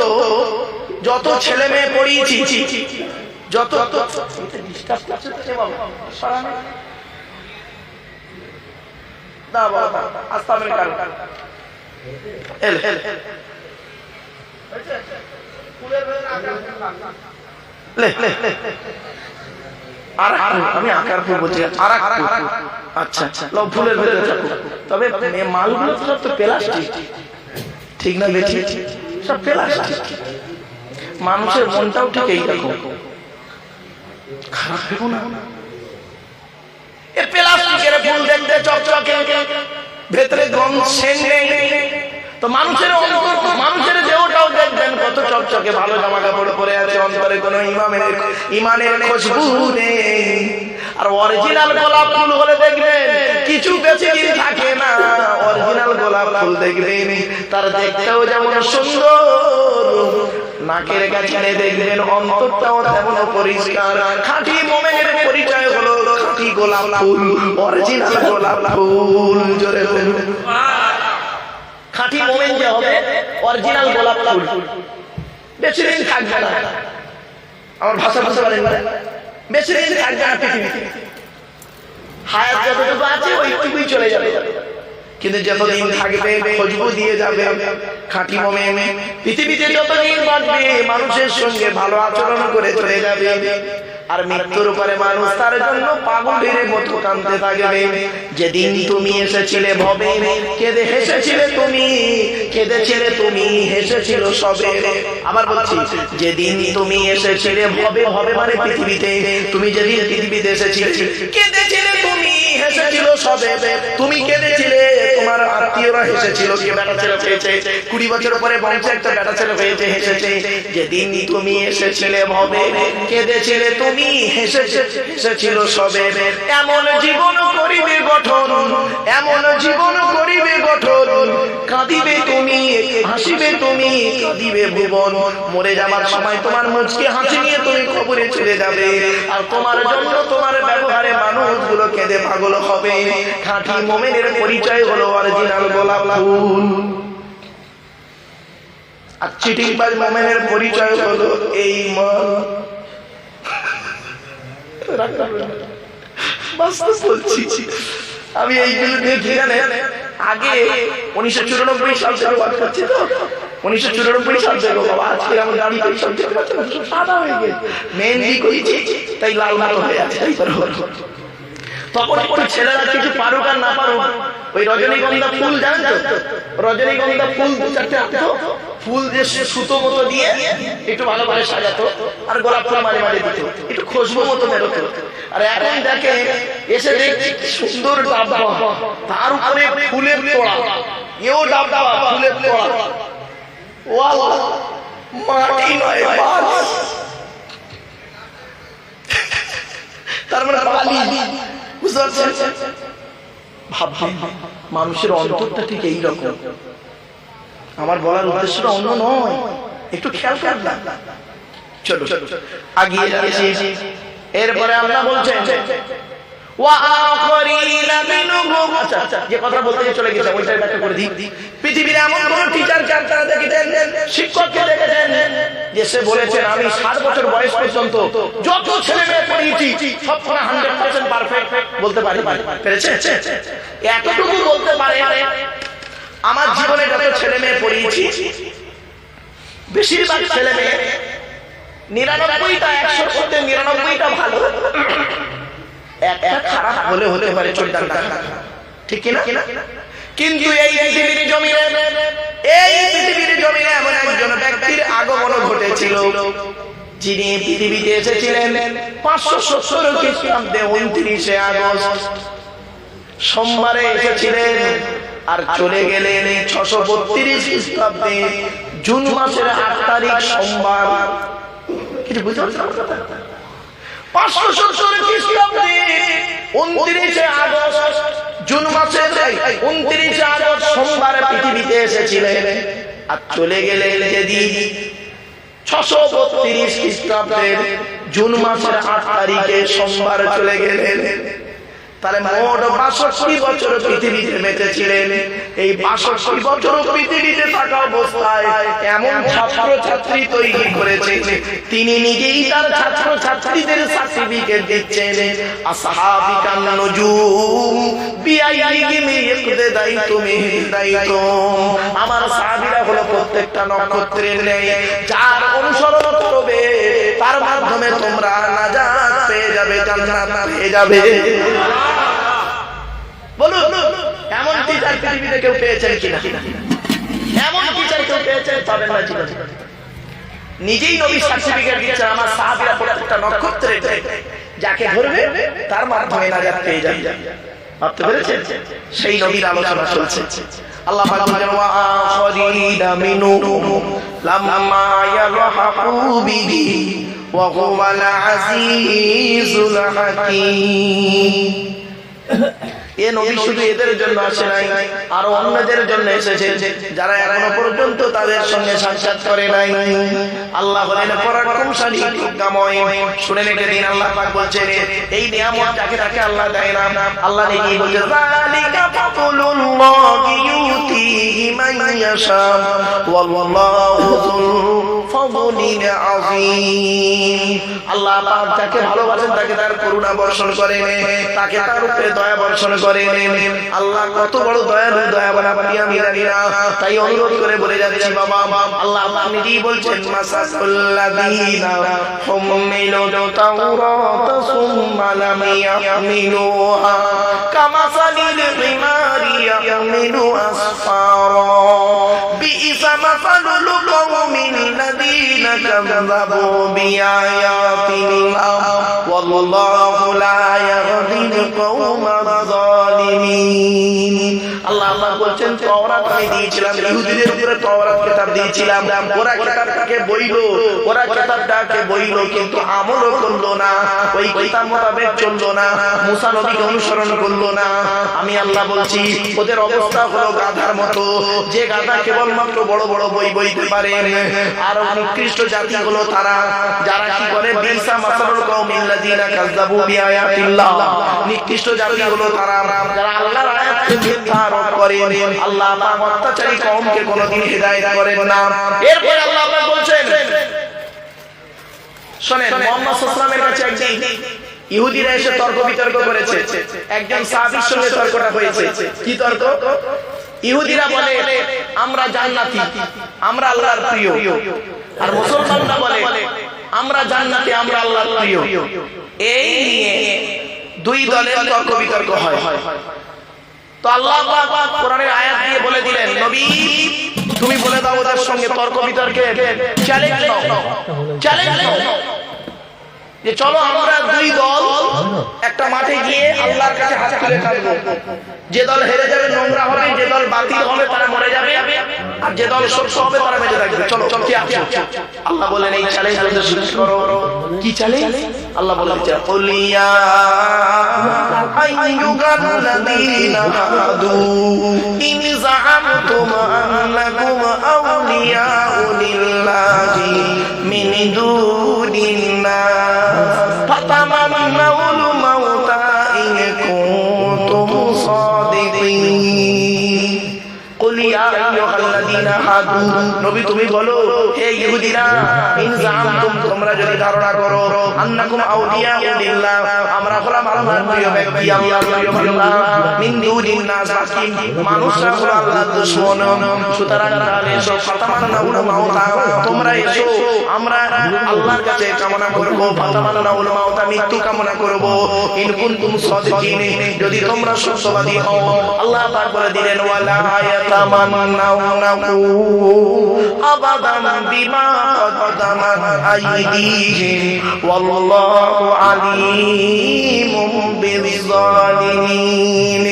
যত ছেলে মেয়ে পড়িয়েছি, যত আমি আকার বলছি, আচ্ছা ফুলের ভেতরে থাকো, তবে মালগুলো সব তো প্লাস্টিক, ঠিক না বেঠিক? সব প্লাস্টিক। মানুষের মনটাও ঠিক এইরকম, খারাপ ভেবো না। এ প্লাস্টিকের ফুল দেখতে চকচকে, ভেতরে গন্ধ সেন্ট নেই, তো মানুষের অন্তর, মানুষের দেহটাও দেখবেন কত চকচকে, ভালো জামা কাপড় পরে আছে, অন্তরে কোনো ইমানের খুশবু নেই। আর অরিজিনাল গোলাপ ফুল হলে দেখবেন কিছু বেশি দিন থাকে না, অরিজিনাল গোলাপ ফুল দেখবেন তার দেখতেও যেমন সুন্দর, নাকের কাছে দেখবেন অন্তরটাও তেমন পরিষ্কার। খাঁটি মুমিনের পরিচয় হলো খাঁটি গোলাপ ফুল, অরিজিনাল গোলাপ ফুল। জোরে বলুন খাঁটি মুমিন যে হবে অরিজিনাল গোলাপ ফুল, বেশি দিন থাকবে না। আমার ভাষা বুঝতে পারেন না, বেশি দিন থাকবে না পৃথিবীতে, হায়াত যতটুকু আছে ওইটুকুই চলে যাবে, কিন্তু যতদিন থাকবে খুশবু দিয়ে যাবে। খাঁটি মুমিন পৃথিবীতে যতদিন বাঁচবে মানুষের সঙ্গে ভালো আচরণ করে চলে যাবে। আর মৃত্যুর উপরে মানুষ তার জন্য পাগলের মতো কাঁদতে থাকবে। যেদিন তুমি এসেছিলে ভবে, কেঁদে হেসেছিলে তুমি, কেঁদেছিলে তুমি, হেসেছিল সবে। আবার বলছি, যেদিন তুমি এসেছিলে ভবে, ভবে মানে পৃথিবীতে, তুমি যেদিন পৃথিবীতে এসেছিলে কেঁদেছিলে তুমি, হেসেছিল সবে। তুমি কেঁদেছিলে, তোমার আত্মীয়রা হেসেছিল, কে বেটা ছেলে পেয়েছে, 20 বছর পরে বংশে একটা বেটা ছেলে পেয়েছে, হেসেছে। যেদিন তুমি এসেছিলে ভবে, কেঁদেছিলে তুমি, হেসেছিল সবে। এমন জীবন করিবে গঠন, এমন জীবন করিবে গঠন, কাঁদিবে তুমি, হাসিবে তুমি, কাঁদিবে ভুবন। মরে যাবার সময় তোমার মুচকি হাসি নিয়ে তুমি কবরে চলে যাবে, আর তোমার জন্য তোমার ব্যবহারে মানুষগুলো কেঁদে পাগল হবে। খাঁটি মুমিনের পরিচয় হলো অরিজিনাল গোলাপ ফুল। আর চিটিংবাজ মুমিনের পরিচয় হলো এই মন। বলছি আমি এইগুলো দেখি, আগে 1994 সাল থেকে ওয়াজ করছি, তো 1994 সাল থেকে বাবা, আজকে আমার গাড়ি সাদা হয়ে গেছে, মেহেন্দি করেছি তাই লাল লাল হয়ে আছে। তখন একটু ছেলেরা কিছু পারুক আর না পারুক, ওই রজনীগন্ধা ফুল জানেন তো, রজনীগন্ধা ফুল 2-4টে আনতো, ফুল যে সুতো মতো দিয়ে একটু ভালো করে সাজাতো, আর গোলাপ ফুল মাঝে মাঝে দিত, একটু খুশবু মতো বেরোতো। আর এখন দেখে এসে দেখছি সুন্দর ডাব্বা, তার উপরে ফুলের তোড়া, এও ডাব্বা ফুলের তোড়া, ওয়াও মাটি নয় বাস, তার মানে বালি। বুঝতে পারছেন? ভাবছি মানুষের অন্তরটা ঠিক এইরকম। আমার বলার উদ্দেশ্যটা অন্য নয়, একটু খেয়াল করেন না। চলো আগিয়ে যাচ্ছি। এরপরে আল্লাহ বলছেন যে কথা বলতে চলে গেছে ওইটাই ব্যাখ্যা করে দিই। পৃথিবীর এমন কোন টিচারকে আপনারা দেখেছেন, শিক্ষককে দেখেছেন যে সে বলেছেন আমি 60 বছর বয়স পর্যন্ত যত ছেলে মেয়ে পড়িয়েছি সবসময় 100% পারফেক্ট বলতে পারি? পেরেছে? এতটুকু বলতে পারে আমার জীবনে যত ছেলে মেয়ে পড়িয়েছি বেশিরভাগ ছেলে মেয়ে 99টা 100-র মধ্যে 99টা ভালো, একটা খারাপ হলে হতে পারে 14টা, ঠিক কিনা? কিন্তু এই পৃথিবীর জমিনে এমন একজন ব্যক্তির আগমন ঘটেছিল যিনি পৃথিবীতে এসেছিলেন 570 খ্রিস্টাব্দে 29শে আগস্ট সোমবারে এসেছিলেন, আর চলে গেলেন 632 খ্রিস্টাব্দে জুন মাসের 8 তারিখ সোমবার। কিছু বুঝতে পারছেন? 570 খ্রিস্টাব্দে 29শে আগস্ট জুন মাসের 29শে আগস্ট সোমবারে পৃথিবীতে এসেছিলেন, আর চলে গেলেন যেদিন 632 খ্রিস্টাব্দের জুন মাসের 8 তারিখে সোমবার চলে গেলেন। তাহলে মোট 62 বছর পৃথিবীতে বেঁচেছিলেন। এই 62 বছর পৃথিবীতে থাকা অবস্থায় এমন ছাত্র ছাত্রী তৈরি করেছেন, তিনি নিজেই তার ছাত্র ছাত্রীদের সার্টিফিকেট দিচ্ছেন আসহাবিকান নুজুম বিআইয়িহিম ইকতাদাইতুম ইহদাইতুম। আমার সাহাবীরা হলো প্রত্যেকটা নক্ষত্রের ন্যায়, যার অনুসরণ করবে তার মাধ্যমে তোমরা নাজাত পেয়ে যাবে, জান্নাত পেয়ে যাবে। বলুন এমন টিচার পৃথিবীতে কেউ পেয়েছেন কিনা? এমন টিচার কেউ পেয়েছেন? পাবেন না জীবনে। নিজেই নবী সার্টিফিকেট দিচ্ছেন আমার সাহাবীরা প্রত্যেকটা নক্ষত্রের যাকে ধরবে তার মাধ্যমে নাজাত পেয়ে যাবে। ভাবতে পেরেছেন? সেই নবীর আলোচনা চলছে। আল্লাহ পাক বলেন ওয়া আখরিনা মিনহুম লাম্মা ইয়ালহাকু বিহি ওয়া হুয়াল আজিজুল হাকীম। এ নবী শুধু এদের জন্য আসে নাই, আরো অন্যদের জন্য এসেছে যারা এখনো পর্যন্ত তাদের সঙ্গে সাক্ষাৎ করে নাই। আল্লাহ বলেন পরাক্রমশালী প্রজ্ঞাময়। শুনে রেখে দিন, আল্লাহ পাক বলছেন এই নিয়ামত যাকে তাকে আল্লাহ দেয় না। আল্লাহ নিজেই বলছেন যালিকা ফাদলুল্লাহি ইউতিহি মান ইয়াশা ওয়াল্লাহু যুল ফাদলিল আযীম। আল্লাহ পাক যাকে ভালোবাসেন তাকে তার করুণা বর্ষণ করেন, তাকে তার উপরে দয়া বর্ষণ করেন। আল্লাহ কত বড় দয়ালু দয়াবান আপনি আমি জানি না, তাই অনুরোধ করে বলে যাচ্ছি বাবা, আল্লাহ নিজেই বলছেন মাসাল্লাযীনা হুমিলুত তাওরাতা সুম্মা লাম ইয়াহমিলুহা কামাসালিল হিমারি ইয়াহমিলু আসফারা বিইসা মাসালুল কওমিল লাযীনা কাযাবু বিআয়াতিল্লাহ ওয়াল্লাহু লা ইয়াহদিল কওমাল যালিমিন। আল্লাহ বলছেন তাওরাত আমি দিয়েছিলাম ইহুদিদের উপরে, তাওরাত কিতাব দিয়েছিলাম, ওরা কিতাবটাকে বইলো, ওরা কিতাবটাকে বইলো কিন্তু আমলও করলো না, ওই কিতাব মোতাবেক চললো না, মুসা নবীকে অনুসরণ করলো না। আমি আল্লাহ বলছি ওদের অবস্থা হলো গাধার মতো, যে গাধা কেবলমাত্র বড় বড় বই বইতে পারে। আর নিকৃষ্ট জাতি হলো তারা যারা কি করে বিসা মাসালুল কওমিল লাযীনা কাযাবু বিআয়াতিল্লাহ। নিকৃষ্ট জাতি হলো তারা যারা আল্লাহর আয়াতকে মিথ্যা আরোপ করে। আল্লাহ পাক অত্যাচারী কওমকে কোনোদিন হিদায়াত করেন না। এরপর আল্লাহ পাক বলছেন শুনেন, মুহাম্মদ সাল্লাল্লাহু আলাইহি ওয়াসাল্লামের কাছে একদিন ইহুদিরা এসে তর্ক বিতর্ক করেছে। একজন সাহাবীর সঙ্গে তর্কটা হয়েছে। কি তর্ক? ইহুদিরা বলে আমরা জান্নাতি, আমরা আল্লাহর প্রিয়, আর মুসলমানরা বলে আমরা জান্নাতি, আমরা আল্লাহর প্রিয়। এই নিয়ে দুই দলের তর্ক বিতর্ক হয়। তো আল্লাহ পাক কোরআনের আয়াত দিয়ে বলে দিলেন নবী তুমি বলে দাও ওদের সঙ্গে তর্ক বিতর্কে চ্যালেঞ্জ নাও, চ্যালেঞ্জ নাও যে চলো আমরা দুই দল একটা মাঠে গিয়ে আল্লাহর কাছে হাত তুলে কাঁদবো। যে দল হেরে যাবে নোংরা হবে, যে দল বাতিল হবে তারা মরে যাবে, আর যে দল সত্য হবে তারা বেঁচে থাকবে। চলো কে আছো? আল্লাহ বলেন এই চ্যালেঞ্জ শেষ করো। কি চ্যালেঞ্জ? আল্লাহ বলেন কুলিয়া আইয়ুহাল্লাযীনা হাদু ইন যাআমতুম আন্নাকুম আউলিয়াউ লিল্লাহি মিন দুনিন নাস ফাতামান্নাউল মাউতা ইন কুনতুম সাদিকিন। কুলিয়া আইয়ুহাল্লাযীনা হাদু, নবী তুমি বলো হে ইহুদিরা, ইন যাআমতুম, তোমরা যদি ধারণা করো, আন্নাকুম আউলিয়াউ লিল্লাহ, আমরা হলাম আল্লাহর প্রিয় ব্যক্তি, আল্লাহর প্রিয় বান্দা, মিন দুনিন নাস, বাকি মানুষরা হলো আল্লাহর দুশমন। সুতরাং তাহলে এসো, ফাতামান্নাউল মাউতা, তোমরা এসো, আমরা আল্লাহর কাছে কামনা করব, ফাতামান্নাউল মাউতা, মৃত্যু কামনা করব, ইন কুনতুম সাদিকিন, যদি তোমরা সত্যবাদী হও। আল্লাহ পাক বলে দিলেন ওয়ালা ইয়াতামান্নাউনাহু আবাদান বিমা কদ্দামাত আইদিহিম ওয়াল্লাহু আলীমুম বিয-যালিমিন।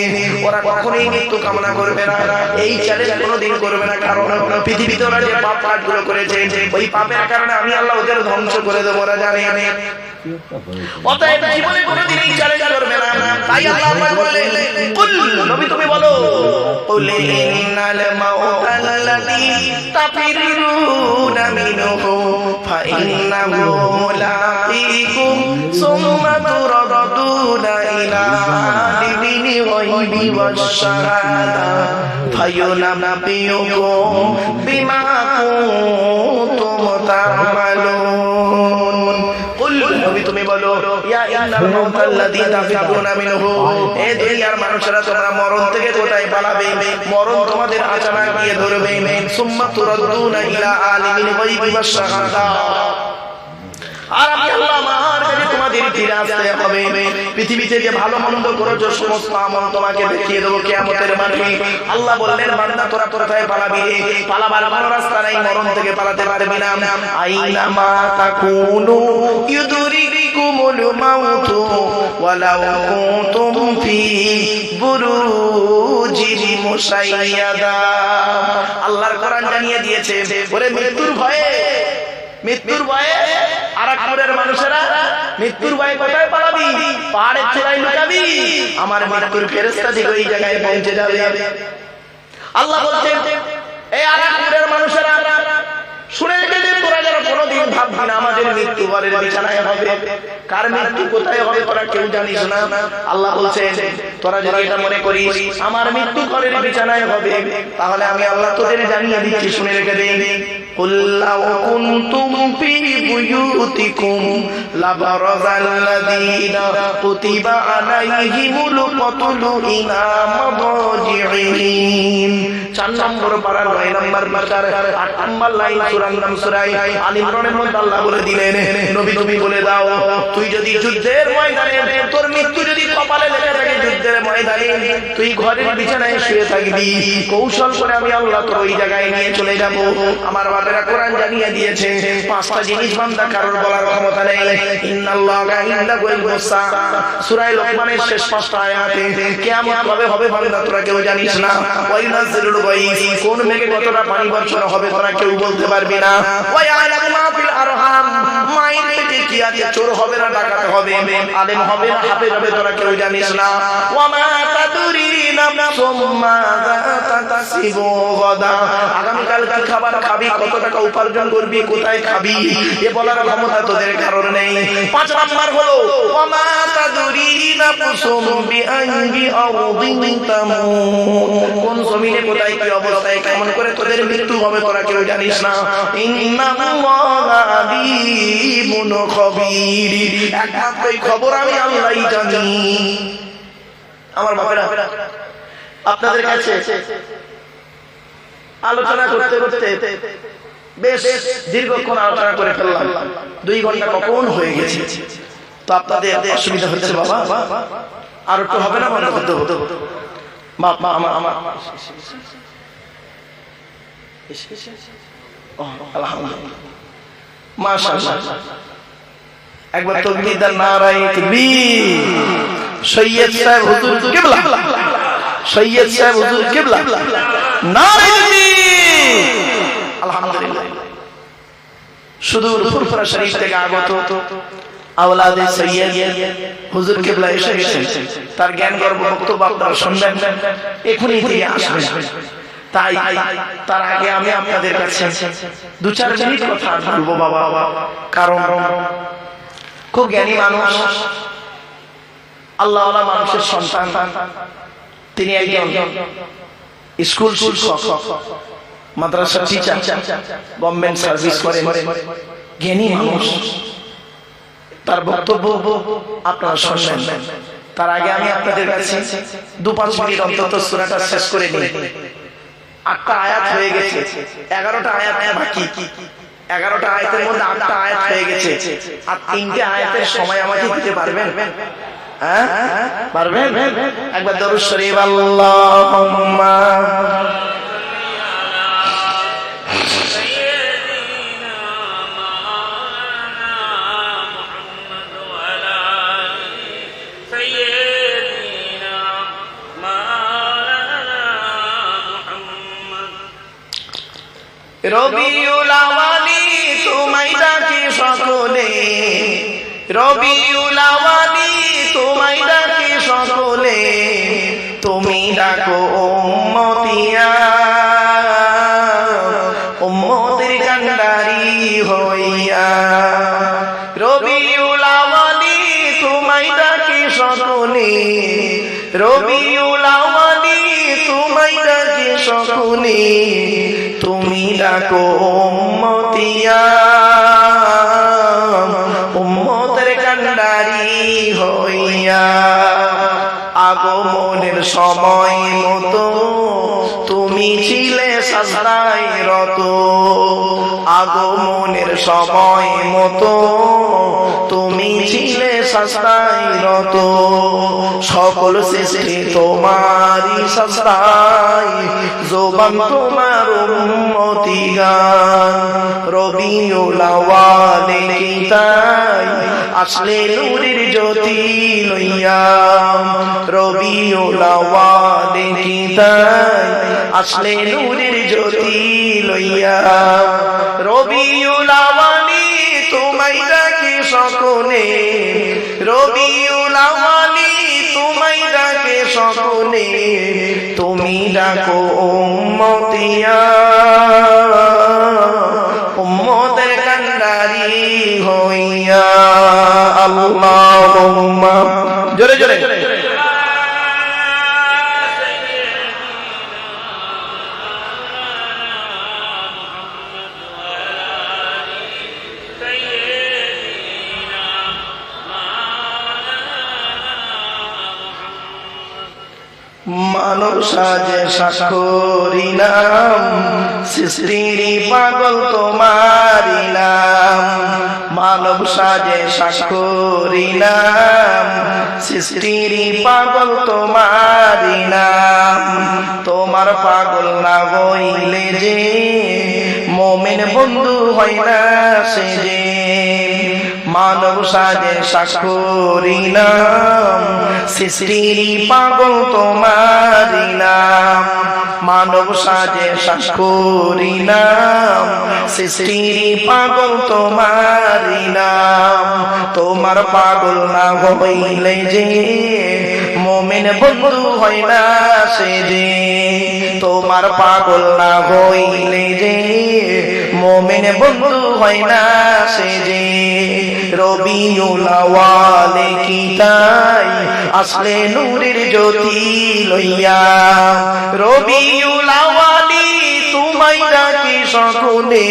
ওরা কখনোই মৃত্যু কামনা করবে না, এই চ্যালেঞ্জ কোনোদিন করবে না, কারণ পৃথিবীতে ওরা যে পাপ কাজগুলো করেছে, ওই পাপের কারণে আমি আল্লাহ ওদের ধ্বংস করে দেবো, ওরা জানে। অতএব জীবনে কোনোদিন এই চ্যালেঞ্জ করবে না। তাই আল্লাহ পাক বললেন কুল, নবী তুমি বলো, কুল ইন্নাল মাউতাল্লাযী তাফিরুনা মিনহু ফাইন্নাহু মুলাকীকুম সুম্মা তুরাদুনা ইলা আলিমিল গায়বি ওয়াশ শাহাদা ফায়ুনাব্বিউকুম বিমা কুনতুম তা'মালুন। নবী তুমি বলো ইয়া ইন্নাল মাউতাল্লাযী তাফিরুনা মিনহু, এই দুনিয়ার মানুষেরা তোমরা মরণ থেকে কোথায় পালাবে? মরণ তোমাদের আচানক গিয়ে ধরবে। সুম্মা তুরাদুনা ইলা আলিমিল গায়বি ওয়াশ শাহাদা, আর আমি আল্লাহ আমার কাছে তোমাদের ফিরে আসতে হবে। পৃথিবীতে যে ভালো মন্দ করেছো সমস্ত আমল তোমাকে দেখিয়ে দেবো কিয়ামতের মাঠে। আল্লাহ বললেন বান্দা তোরা কোথায় পালাবি? পালাবার কোনো রাস্তা নাই, মরণ থেকে পালাতে পারবি না। আইনামা তাকুনু ইউদরিকুমুল মাউতু ওয়ালাউ কুনতুম ফি বুরুজিন মুশাইয়াদা। আল্লাহর কোরআন জানিয়ে দিয়েছে ওরে মৃত্যুর ভয়ে, মৃত্যুর ভয়ে আরাকপুরের মানুষেরা মৃত্যুর ভয়ে কোথায় পালাবি? পাহাড়ের চূড়ায় লুকাবি, আমার মৃত্যুর ফেরেশতা ঠিক ওই জায়গায় পৌঁছে যাবে। আল্লাহ বলছেন এই আরাকপুরের মানুষেরা শুনে রেখে দে, তোরা যেন কোনোদিন ভাববি না আমাদের মৃত্যু ঘরের বিছানায় হবে। কার মৃত্যু কোথায় হবে তোরা কেউ জানিস না। আল্লাহ বলছেন তোরা যদি এটা মনে করিস আমার মৃত্যু ঘরের বিছানায় হবে, তাহলে আমি আল্লাহ তোদের জানিয়ে দিচ্ছি, শুনে রেখে দে। قل لو كنتم في بيوتكم لبرز الذين كتب عليهم القتل إلى مضاجعهم। 4 নম্বর পারা 9 নম্বর বাকার 8 নম্বর লাইন সূরার নাম সূরা আলে ইমরানের মধ্যে আল্লাহ বলে দিলেন নবী তুমি বলে দাও, তুই যদি যুদ্ধের ময়দানে তোর মৃত্যু যদি কপালে লেখা থাকে যুদ্ধের ময়দানে তুই ঘরের বিছানায় শুয়ে থাকবি, কৌশল করে আমি আল্লাহ তোর ওই জায়গায় নিয়ে চলে যাব। আমার বাবারা কোরআন জানিয়ে দিয়েছে 5টা জিনিস বান্দা কারোর বলার ক্ষমতা নেই। ইন্নাল্লাহা ইনদাহু মুসা, সূরা লোকমানের শেষ 5টা আয়াতে কিয়ামত কবে হবে বান্দা তোরা কেউ জানিস না। ওয়াইনাজিলুল গায়ব, কোন মেঘে কতটা পানি বর্ষণ হবে তোরা কেউ বলতে পারবি না। ওয়া ইয়ালামু মা ফিল আরহাম, মায়ের পেটে কি আছে, চোর হবে না ডাকাত হবে, আলেম হবে না হাফেজ হবে তোরা কেউ জানিস না। ওয়া মা তাদরি নাফসুম মাযা তাকসিবু গাদা, আগামী কাল কি খাবার খাবি, কত টাকা উপার্জন করবি, কোথায় খাবি, এ বলার ক্ষমতা তোদের কারণ নেই। 5 নাম্বার হলো ওয়া মা তাদরি নাফসুম বিআইয়ি আরদিন তামুত, কোন জমিনে কোথায় কি অবস্থায় কেমন করে তোদের মৃত্যু হবে তোরা কেউ জানিস না। ইন্নাল্লাহা আলীমুন খবীর, একমাত্র এই খবর আমি আল্লাহই জানি। আমার বাবারা আপনাদের কাছে আলোচনা করতে করতে বেশ দীর্ঘক্ষণ আলোচনা করে ফেললাম, 2 ঘন্টা কখন হয়ে গেছে। তো আপনাদের অসুবিধা হচ্ছে বাবা, আর একটু হবে না? মনে করতে হতো বাবা আমার আলহামদুলিল্লাহ মাশাআল্লাহ, একবার তাকবীর দাও, নারায়ে তাকবীর। সৈয়দ সাহেব হুজুর কিবলা, সৈয়দ সাহেব হুজুর কিবলা, নারায়ে তাকবীর। আলহামদুলিল্লাহ সুদূর ফুরফুরা শরীফ থেকে আগত আওলাদে সৈয়দ হুজুর কিবলা এসে গেছেন। তার জ্ঞান গর্ব বক্তব্য আপনারা শুনবেন, এখনই তিনি আসবেন। তাই তার আগে আমি আপনাদের কাছে 2-4 মিনিট কথা বলবো বাবা, কারণ খুব জ্ঞানী মানুষ, আল্লাহওয়ালা মানুষের সন্তান। তিনি একজন স্কুল শিক্ষক, মাদ্রাসা টিচার, গভর্নমেন্ট সার্ভিস করেন, জ্ঞানী মানুষ। তার বক্তব্য আপনারা শুনবেন। তার আগে আমি আপনাদের কাছে 2-5 মিনিট অন্তত সূরাটা শেষ করে নিই। 8টা আয়াত হয়ে গেছে, 11টা আয়াত বাকি। 11টা আয়াতের মধ্যে 8টা আয়াত হয়ে গেছে, আর 3টে আয়াতের সময় আমাকে দিতে পারবেন? হ্যাঁ পারবেন? একবার দরুদ শরীফ আল্লাহুম্মা রবিউল আওয়ালি তোমায় ডাকি সকলে, রবিউল আওয়ালি তোমায় ডাকি সকলে, তুমি ডাকো উম্মতিয়া, উম্মতের কান্ডারি হইয়া। রবিউল আওয়ালি তোমায় ডাকি সকলে, রবিউল আওয়ালি তোমায় ডাকি সকলে, তুমি ডাকো উম্মতিয়া, উম্মতের কান্ডারি হইয়া। আগমনের সময় মতো তুমি ছিলে সাজদায় রত, আগমনের সময় মতো তুমি ছিলে সাজদায় রত। সকল সৃষ্টি তোমারই সাজদায়, জবান তোমার উম্মতি গান। রবিউল আওয়ালে কিতাই আসলে নূরের জ্যোতি লইয়া, রবিউল আওয়ালে কিতাই আসলে নূরের জ্যোতি লইয়া। রবিউল আওয়ালি তোমায় ডাকি সকলে, রবিউল আওয়ালি তোমায় ডাকে সকলে, তুমি ডাকো উম্মতিয়া, উম্মতের কান্ডারি হইয়া। আল্লাহুম্মা জোরে জোরে মানব সাজে সাক্ষরী নাম, সৃষ্টির পাগল তোমারি নাম। মানব সাজে সাক্ষরী নাম, সৃষ্টির পাগল তোমারি নাম। তোমার পাগল না হইলে যে মুমিন বন্ধু হয় না সে যে। মানব সাজে সাক্ষরী নাম, সৃষ্টির পাগল তোমারি নাম। মানব সাজে সাক্ষরী নাম, সৃষ্টির পাগল তোমারি নাম। তোমার পাগল না হইলে যে মুমিন বন্ধু হয় না সে যে। তোমার পাগল না হইলে যে মুমিন বন্ধু হয় না সে যে। রবিউল আওয়ালে কিতাই আসলে নূরের জ্যোতি লইয়া। রবিউল আওয়ালি তোমায় ডাকি সকলে,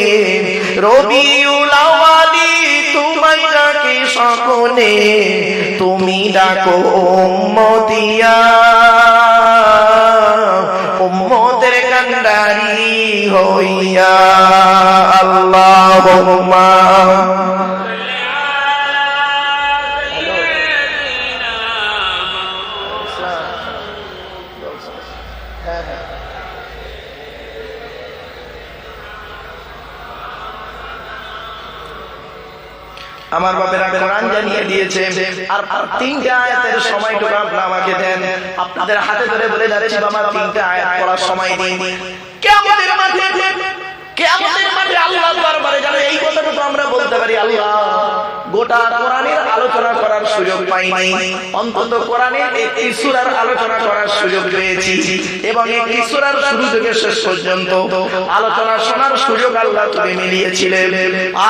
রবিউল আওয়ালি তোমায় ডাকি সকলে, তুমি ডাকো উম্মতিয়া, উম্মতের কান্ডারি হইয়া। আল্লাহুম্মা আমার বাপেরা কোরআন জানিয়ে দিয়েছে, আর 3টে আয়াতের সময়টুকু আপনারা আমাকে দেন। আপনাদের হাতে ধরে বলে যাচ্ছি বাবা 3টে আয়াত পড়ার সময় দিন। কিয়ামতের মাঠে কিয়ামতের মাঠে আল্লাহর দরবারে যাবে। এই কথাটা তো আমরা বলতে পারি, আল্লাহ গোটা কোরআনের আলোচনা করার সুযোগ পাই নাই, অন্তত কোরআনের একটি সূরার আলোচনা করার সুযোগ পেয়েছি এবং একটি সূরার শুরু থেকে শেষ পর্যন্ত আলোচনা শোনার সুযোগ আল্লাহ তুমি মিলিয়েছিলেন।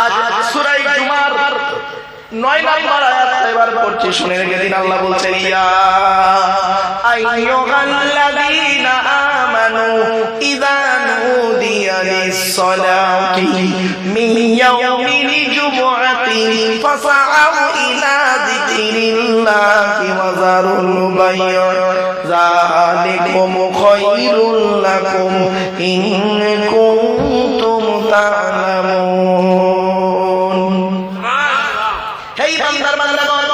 আজ সূরা জুমার 9 নম্বর আয়াত এবার পড়ছি, শুনে রেখে দিন। আল্লাহ বলছেন, ইয়া আইয়ুহাল্লাযীনা আমানু ইযা নুদিয়া লিস-সালাতি মিন ইয়াউমিল জুমআতি ফাসআউ ইলা যিকরিল্লাহি ওয়া যারুল বায়' যালিকুম খায়রুল লাকুম ইন কুনতুম তা'লামুন। হে বান্দার বান্দাগণ,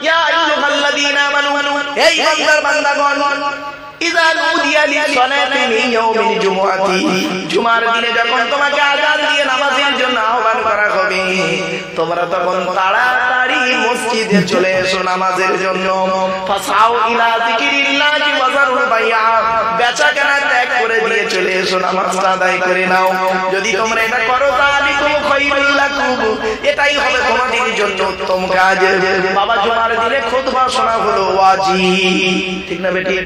ইয়া আইয়ুহাল্লাযীনা আমানু, হে বান্দার বান্দাগণ, ইযা নুদিয়া লিস-সালাতি মিন ইয়াউমিল জুমআতি, জুমার দিনে যখন তোমাকে আযান দিয়ে নামাজের জন্য আহ্বান করা হবে, তোমরা তখন তাড়াতাড়ি মসজিদে চলে এসো নামাজের জন্য। ফাসাউ ইলা যিকরিল্লাহি ওয়া যারুল বায়', বেচাকেনা ত্যাগ করে দিয়ে চলে এসো, নামাজটা আদায় করে নাও। যদি তোমরা এটা করো, যালিকুম খায়রুল লাকুম, এটাই হবে তোমাদের জন্য উত্তম কাজ। বাবা, জুমার দিনে খুতবা শোনা হলো ওয়াজিব, ঠিক না বেটি?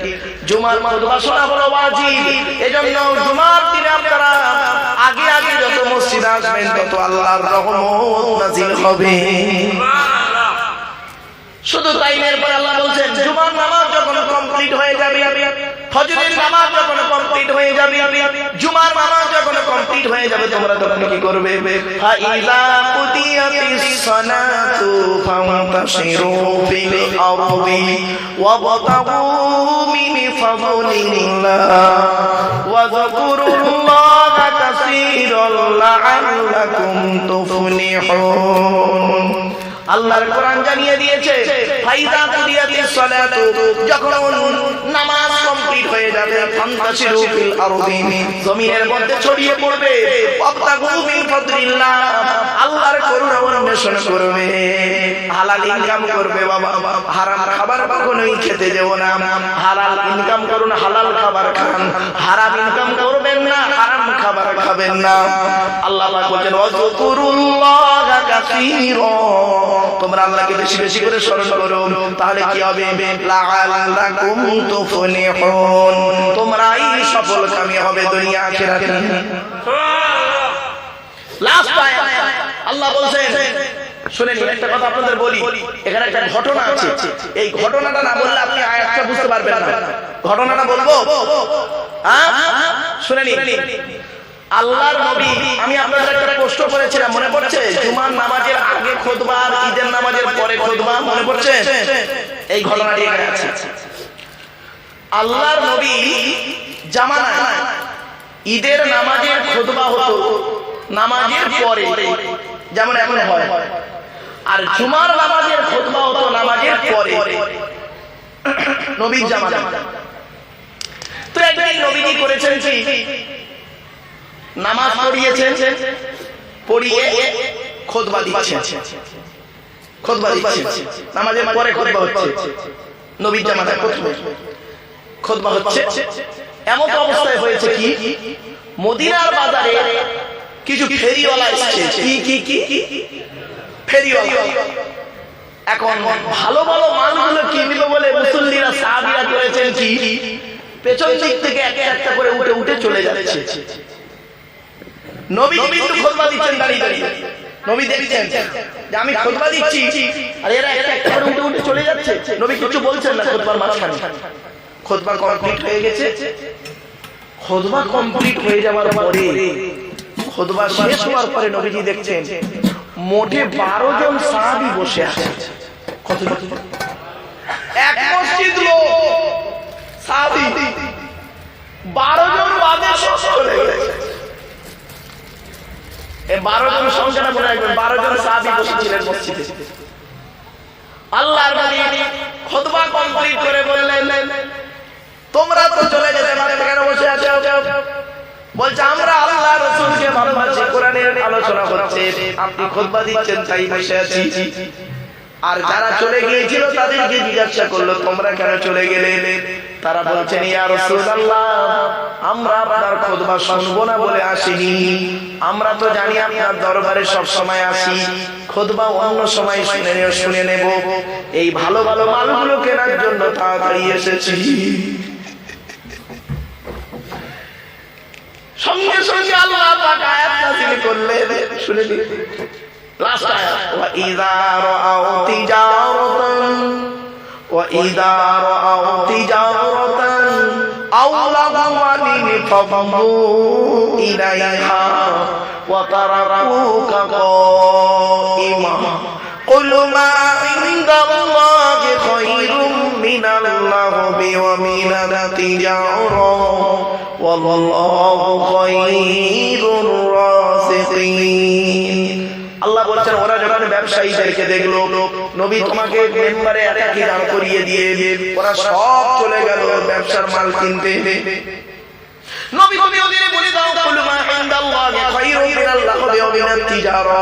জুমার খুতবা শোনা হলো ওয়াজিব। এজন্য জুমার দিনে আপনারা আগে আগে যত মসজিদে আসবেন তত আল্লাহর রহমত নাযিল হবে। শুধু তাই নয়, এরপর আল্লাহ বলছেন, জুমার নামাজ যখন কমপ্লিট হয়ে যাবে, ফজরের নামাজ যখন কমপ্লিট হয়ে যাবে, জুমার নামাজ যখন কমপ্লিট হয়ে যাবে, তোমরা তখন কি করবে? ফাইযা কুদিয়াতিস সালাতু ফান্তাশিরু ফিল আরদি ওয়াবতাগু মিন ফাদলিল্লাহ ওয়া যাকুরুল্লাহা কাসীরান লাআল্লাকুম তুফলিহুন। আল্লাহর কোরআন জানিয়ে দিয়েছে, ফাইযা কুদিয়াতিস সালাতু, যখন নামাজ কমপ্লিট হয়ে যাবে, ফান্তাশিরু ফিল আরদি, জমিনের মধ্যে ছড়িয়ে পড়বে, ওয়াবতাগু মিন ফাদলিল্লাহ, আল্লাহর করুণা অন্বেষণ করবে, হালাল ইনকাম করবে। বাবা, হারাম খাবার কখনোই খেতে দেব না, হালাল ইনকাম করুন, হালাল খাবার খান, হারাম ইনকাম করবেন না, হারাম খাবার খাবেন না। আল্লাহ পাক বলেন, ওয়াজকুরুল্লাহা কাসীরা, তোমরা আল্লাহকে বেশি বেশি করে স্মরণ করো, তাহলে কি হবে? লাআল্লাকুম তুফলিহুন, তোমরাই সফলকামী হবে দুনিয়া আখিরাতে। লাস্ট আয়াত আল্লাহ বলেন, শুনেন একটা কথা আপনাদের বলি, এখানে একটা ঘটনা আছে, এই ঘটনাটা না বললে আপনি আয়াতটা বুঝতে পারবেন না। ঘটনাটা বলবো, শুনেন। আল্লাহর নবী, আমি আপনাদের একটা প্রশ্ন করেছিলাম, মনে পড়ছে? জুমার নামাজের আগে খুতবা আর ঈদের নামাজের পরে খুতবা, মনে পড়ছে? এই ঘটনাটি এখানে আছে। আল্লাহর নবী জামানায় ঈদের নামাজের খুতবা হতো নামাজের পরে, যেমন এখন হয়, আর জুমার নামাজের খুতবা হতো নামাজের পরে, নবীর জামানায়। তো একদিন নবীজি করেছেন কি, নামাজ পড়িয়েছেন, পড়িয়ে খুতবা দিচ্ছেন, নামাজের পরে খুতবা হচ্ছে, নবীর জামানায় খুতবা হচ্ছে। এমন অবস্থায় হয়েছে কি, মদিনার বাজারে কিছু ফেরিওয়ালা এসেছে। কি ফেরিওয়ালা? এখন ভালো ভালো মালগুলো কিনবে বলে মুসল্লিরা, সাহাবীরা করেছেন কি, পেছন দিক থেকে একটা একটা করে উঠে উঠে চলে যাচ্ছে। নবী কিন্তু খুতবা দিচ্ছেন দাঁড়িয়ে দাঁড়িয়ে, নবী দেখছেন যে আমি খুতবা দিচ্ছি আর এরা একটা একটা করে উঠে উঠে চলে যাচ্ছে, নবী কিছু বলছেন না। খুতবার মাঝখানে খুতবা কমপ্লিট হয়ে গেছে। খুতবা কমপ্লিট হয়ে যাওয়ার পরে, খুতবা শেষ হওয়ার পরে নবীজি দেখছেন মোটে 12 জন সাহাবী বসে আছে। এক মসজিদ লোক সাহাবী 12 জন বাদে শেষ চলে গেছে। এই 12 জন সংখ্যাটা মনে রাখবেন, 12 জন সাহাবী বসেছিলেন মসজিদে। আল্লাহর নবী খুতবা কমপ্লিট করে বললেন, তোমরা তো চলে যেতে পারো, কেন বসে আছো? বলছে, আমরা আল্লাহ রাসূলকে ভালোবাসি, কোরআনের আলোচনা হচ্ছে, আপনি খুতবা দিচ্ছেন তাই বসে আছি। আর যারা চলে গিয়েছিল তাদেরকে জিজ্ঞাসা করলো, তোমরা কেন চলে গেলে? তারা বলছেন, ইয়া রাসূলুল্লাহ, আমরা আপনার খুতবা শুনবো না বলে আসিনি, আমরা তো জানি আপনার দরবারে সব সময় আসি, খুতবা অন্য সময় শুনে নেব, এই ভালো ভালো মালগুলো কেনার জন্য তাড়াতাড়ি এসেছি। সঙ্গে সঙ্গে আল্লাহ পাক আয়াত নাযিল করলেন, শুনে নিন লাস্ট আয়াত, ওয়া ইযা রাআউ তিজারাতান আও লাহওয়ান ফাদু ইলাইহা ওয়া তারাকুকা কাইমা কুল মা ইনদাল্লাহি খায়রুম মিনাল লাহবি ওয়া মিনাত তিজারা ওয়াল্লাহু খায়রুর রাযিকিন। আল্লাহ বলছেন ওরা যখন ব্যবসায়ীদেরকে দেখলো নবী তোমাকে মেম্বারে একাকী দাঁড় করিয়ে দিয়ে ওরা সব চলে গেল ব্যবসার মাল কিনতে, নবী তুমি ওদেরকে বলে দাও কুল মা ইনদাল্লাহি খায়রুম মিনাল লাহবি ওয়া মিনাত তিজারা,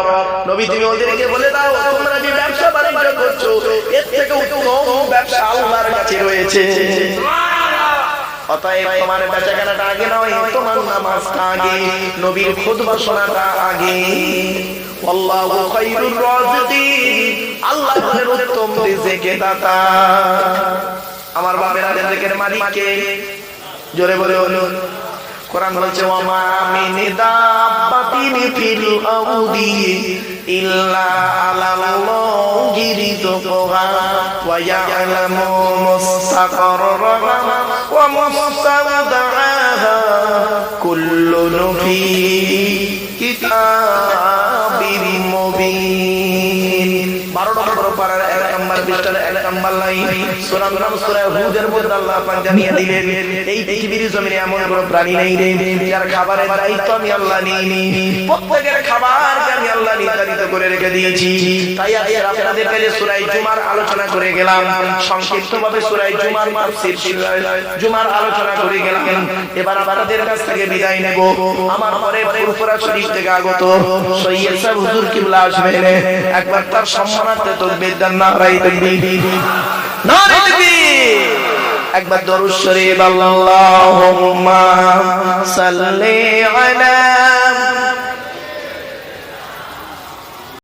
নবী তুমি ওদেরকে বলে দাও তোমরা যে ব্যবসা বাণিজ্য করছো এর থেকে উত্তম ব্যবসা আল্লাহর কাছে রয়েছে। অতএব তোমার বেচাকেনাটা আগে নয়, তোমার নামাজটা আগে, নবীর খুতবা শোনাটা আগে। আল্লাহু খায়রুর রাযিকিন, আল্লাহ হলেন উত্তম রিজিকের দাতা। আমার বাপেরা রিজিকের মালিক কে? জোরে বলে বলুন। কোরআন বলছে ওয়া মা মিন দাব্বাতিন ফিল আরদি ইল্লা আলাল্লাহি রিজকুহা ওয়া ইয়ালামু মুস্তাকাররাহা ওয়া মুস্তাওদাআহা কুল্লুন ফি কিতাবিন মুবিন। 12 নম্বর পারার 1 নম্বর পৃষ্ঠার 1 নম্বর লাইন সূরা সূরা হুদের মধ্যে আল্লাহ পাক জানিয়ে দিলেন এই পৃথিবীর জমিনে এমন কোন প্রাণী নেই রে যার খাবারের দায়িত্ব আমি আল্লাহ নিইনি, প্রত্যেকের খাবারকে আমি আল্লাহ নির্ধারিত করে রেখে দিয়েছি। তাই আজকে আপনাদের কাছে সূরা জুমার আলোচনা করে গেলাম, সংক্ষিপ্তভাবে সূরা জুমার তাফসীর জুমার আলোচনা করে গেলাম। এবার আপনাদের কাছ থেকে বিদায় নেব। আমার পরে ফুরফুরা শরীফ থেকে আগত সৈয়দ সাহেব হুজুর কিবলা আসবেন, একবার তার সম্মানার্থে তাকবীর দেন, নারায়ে তাকবীর, নারায়ে তাকবীর। একবার দরুদ শরীফ আল্লাহুম্মা সাল্লি আলা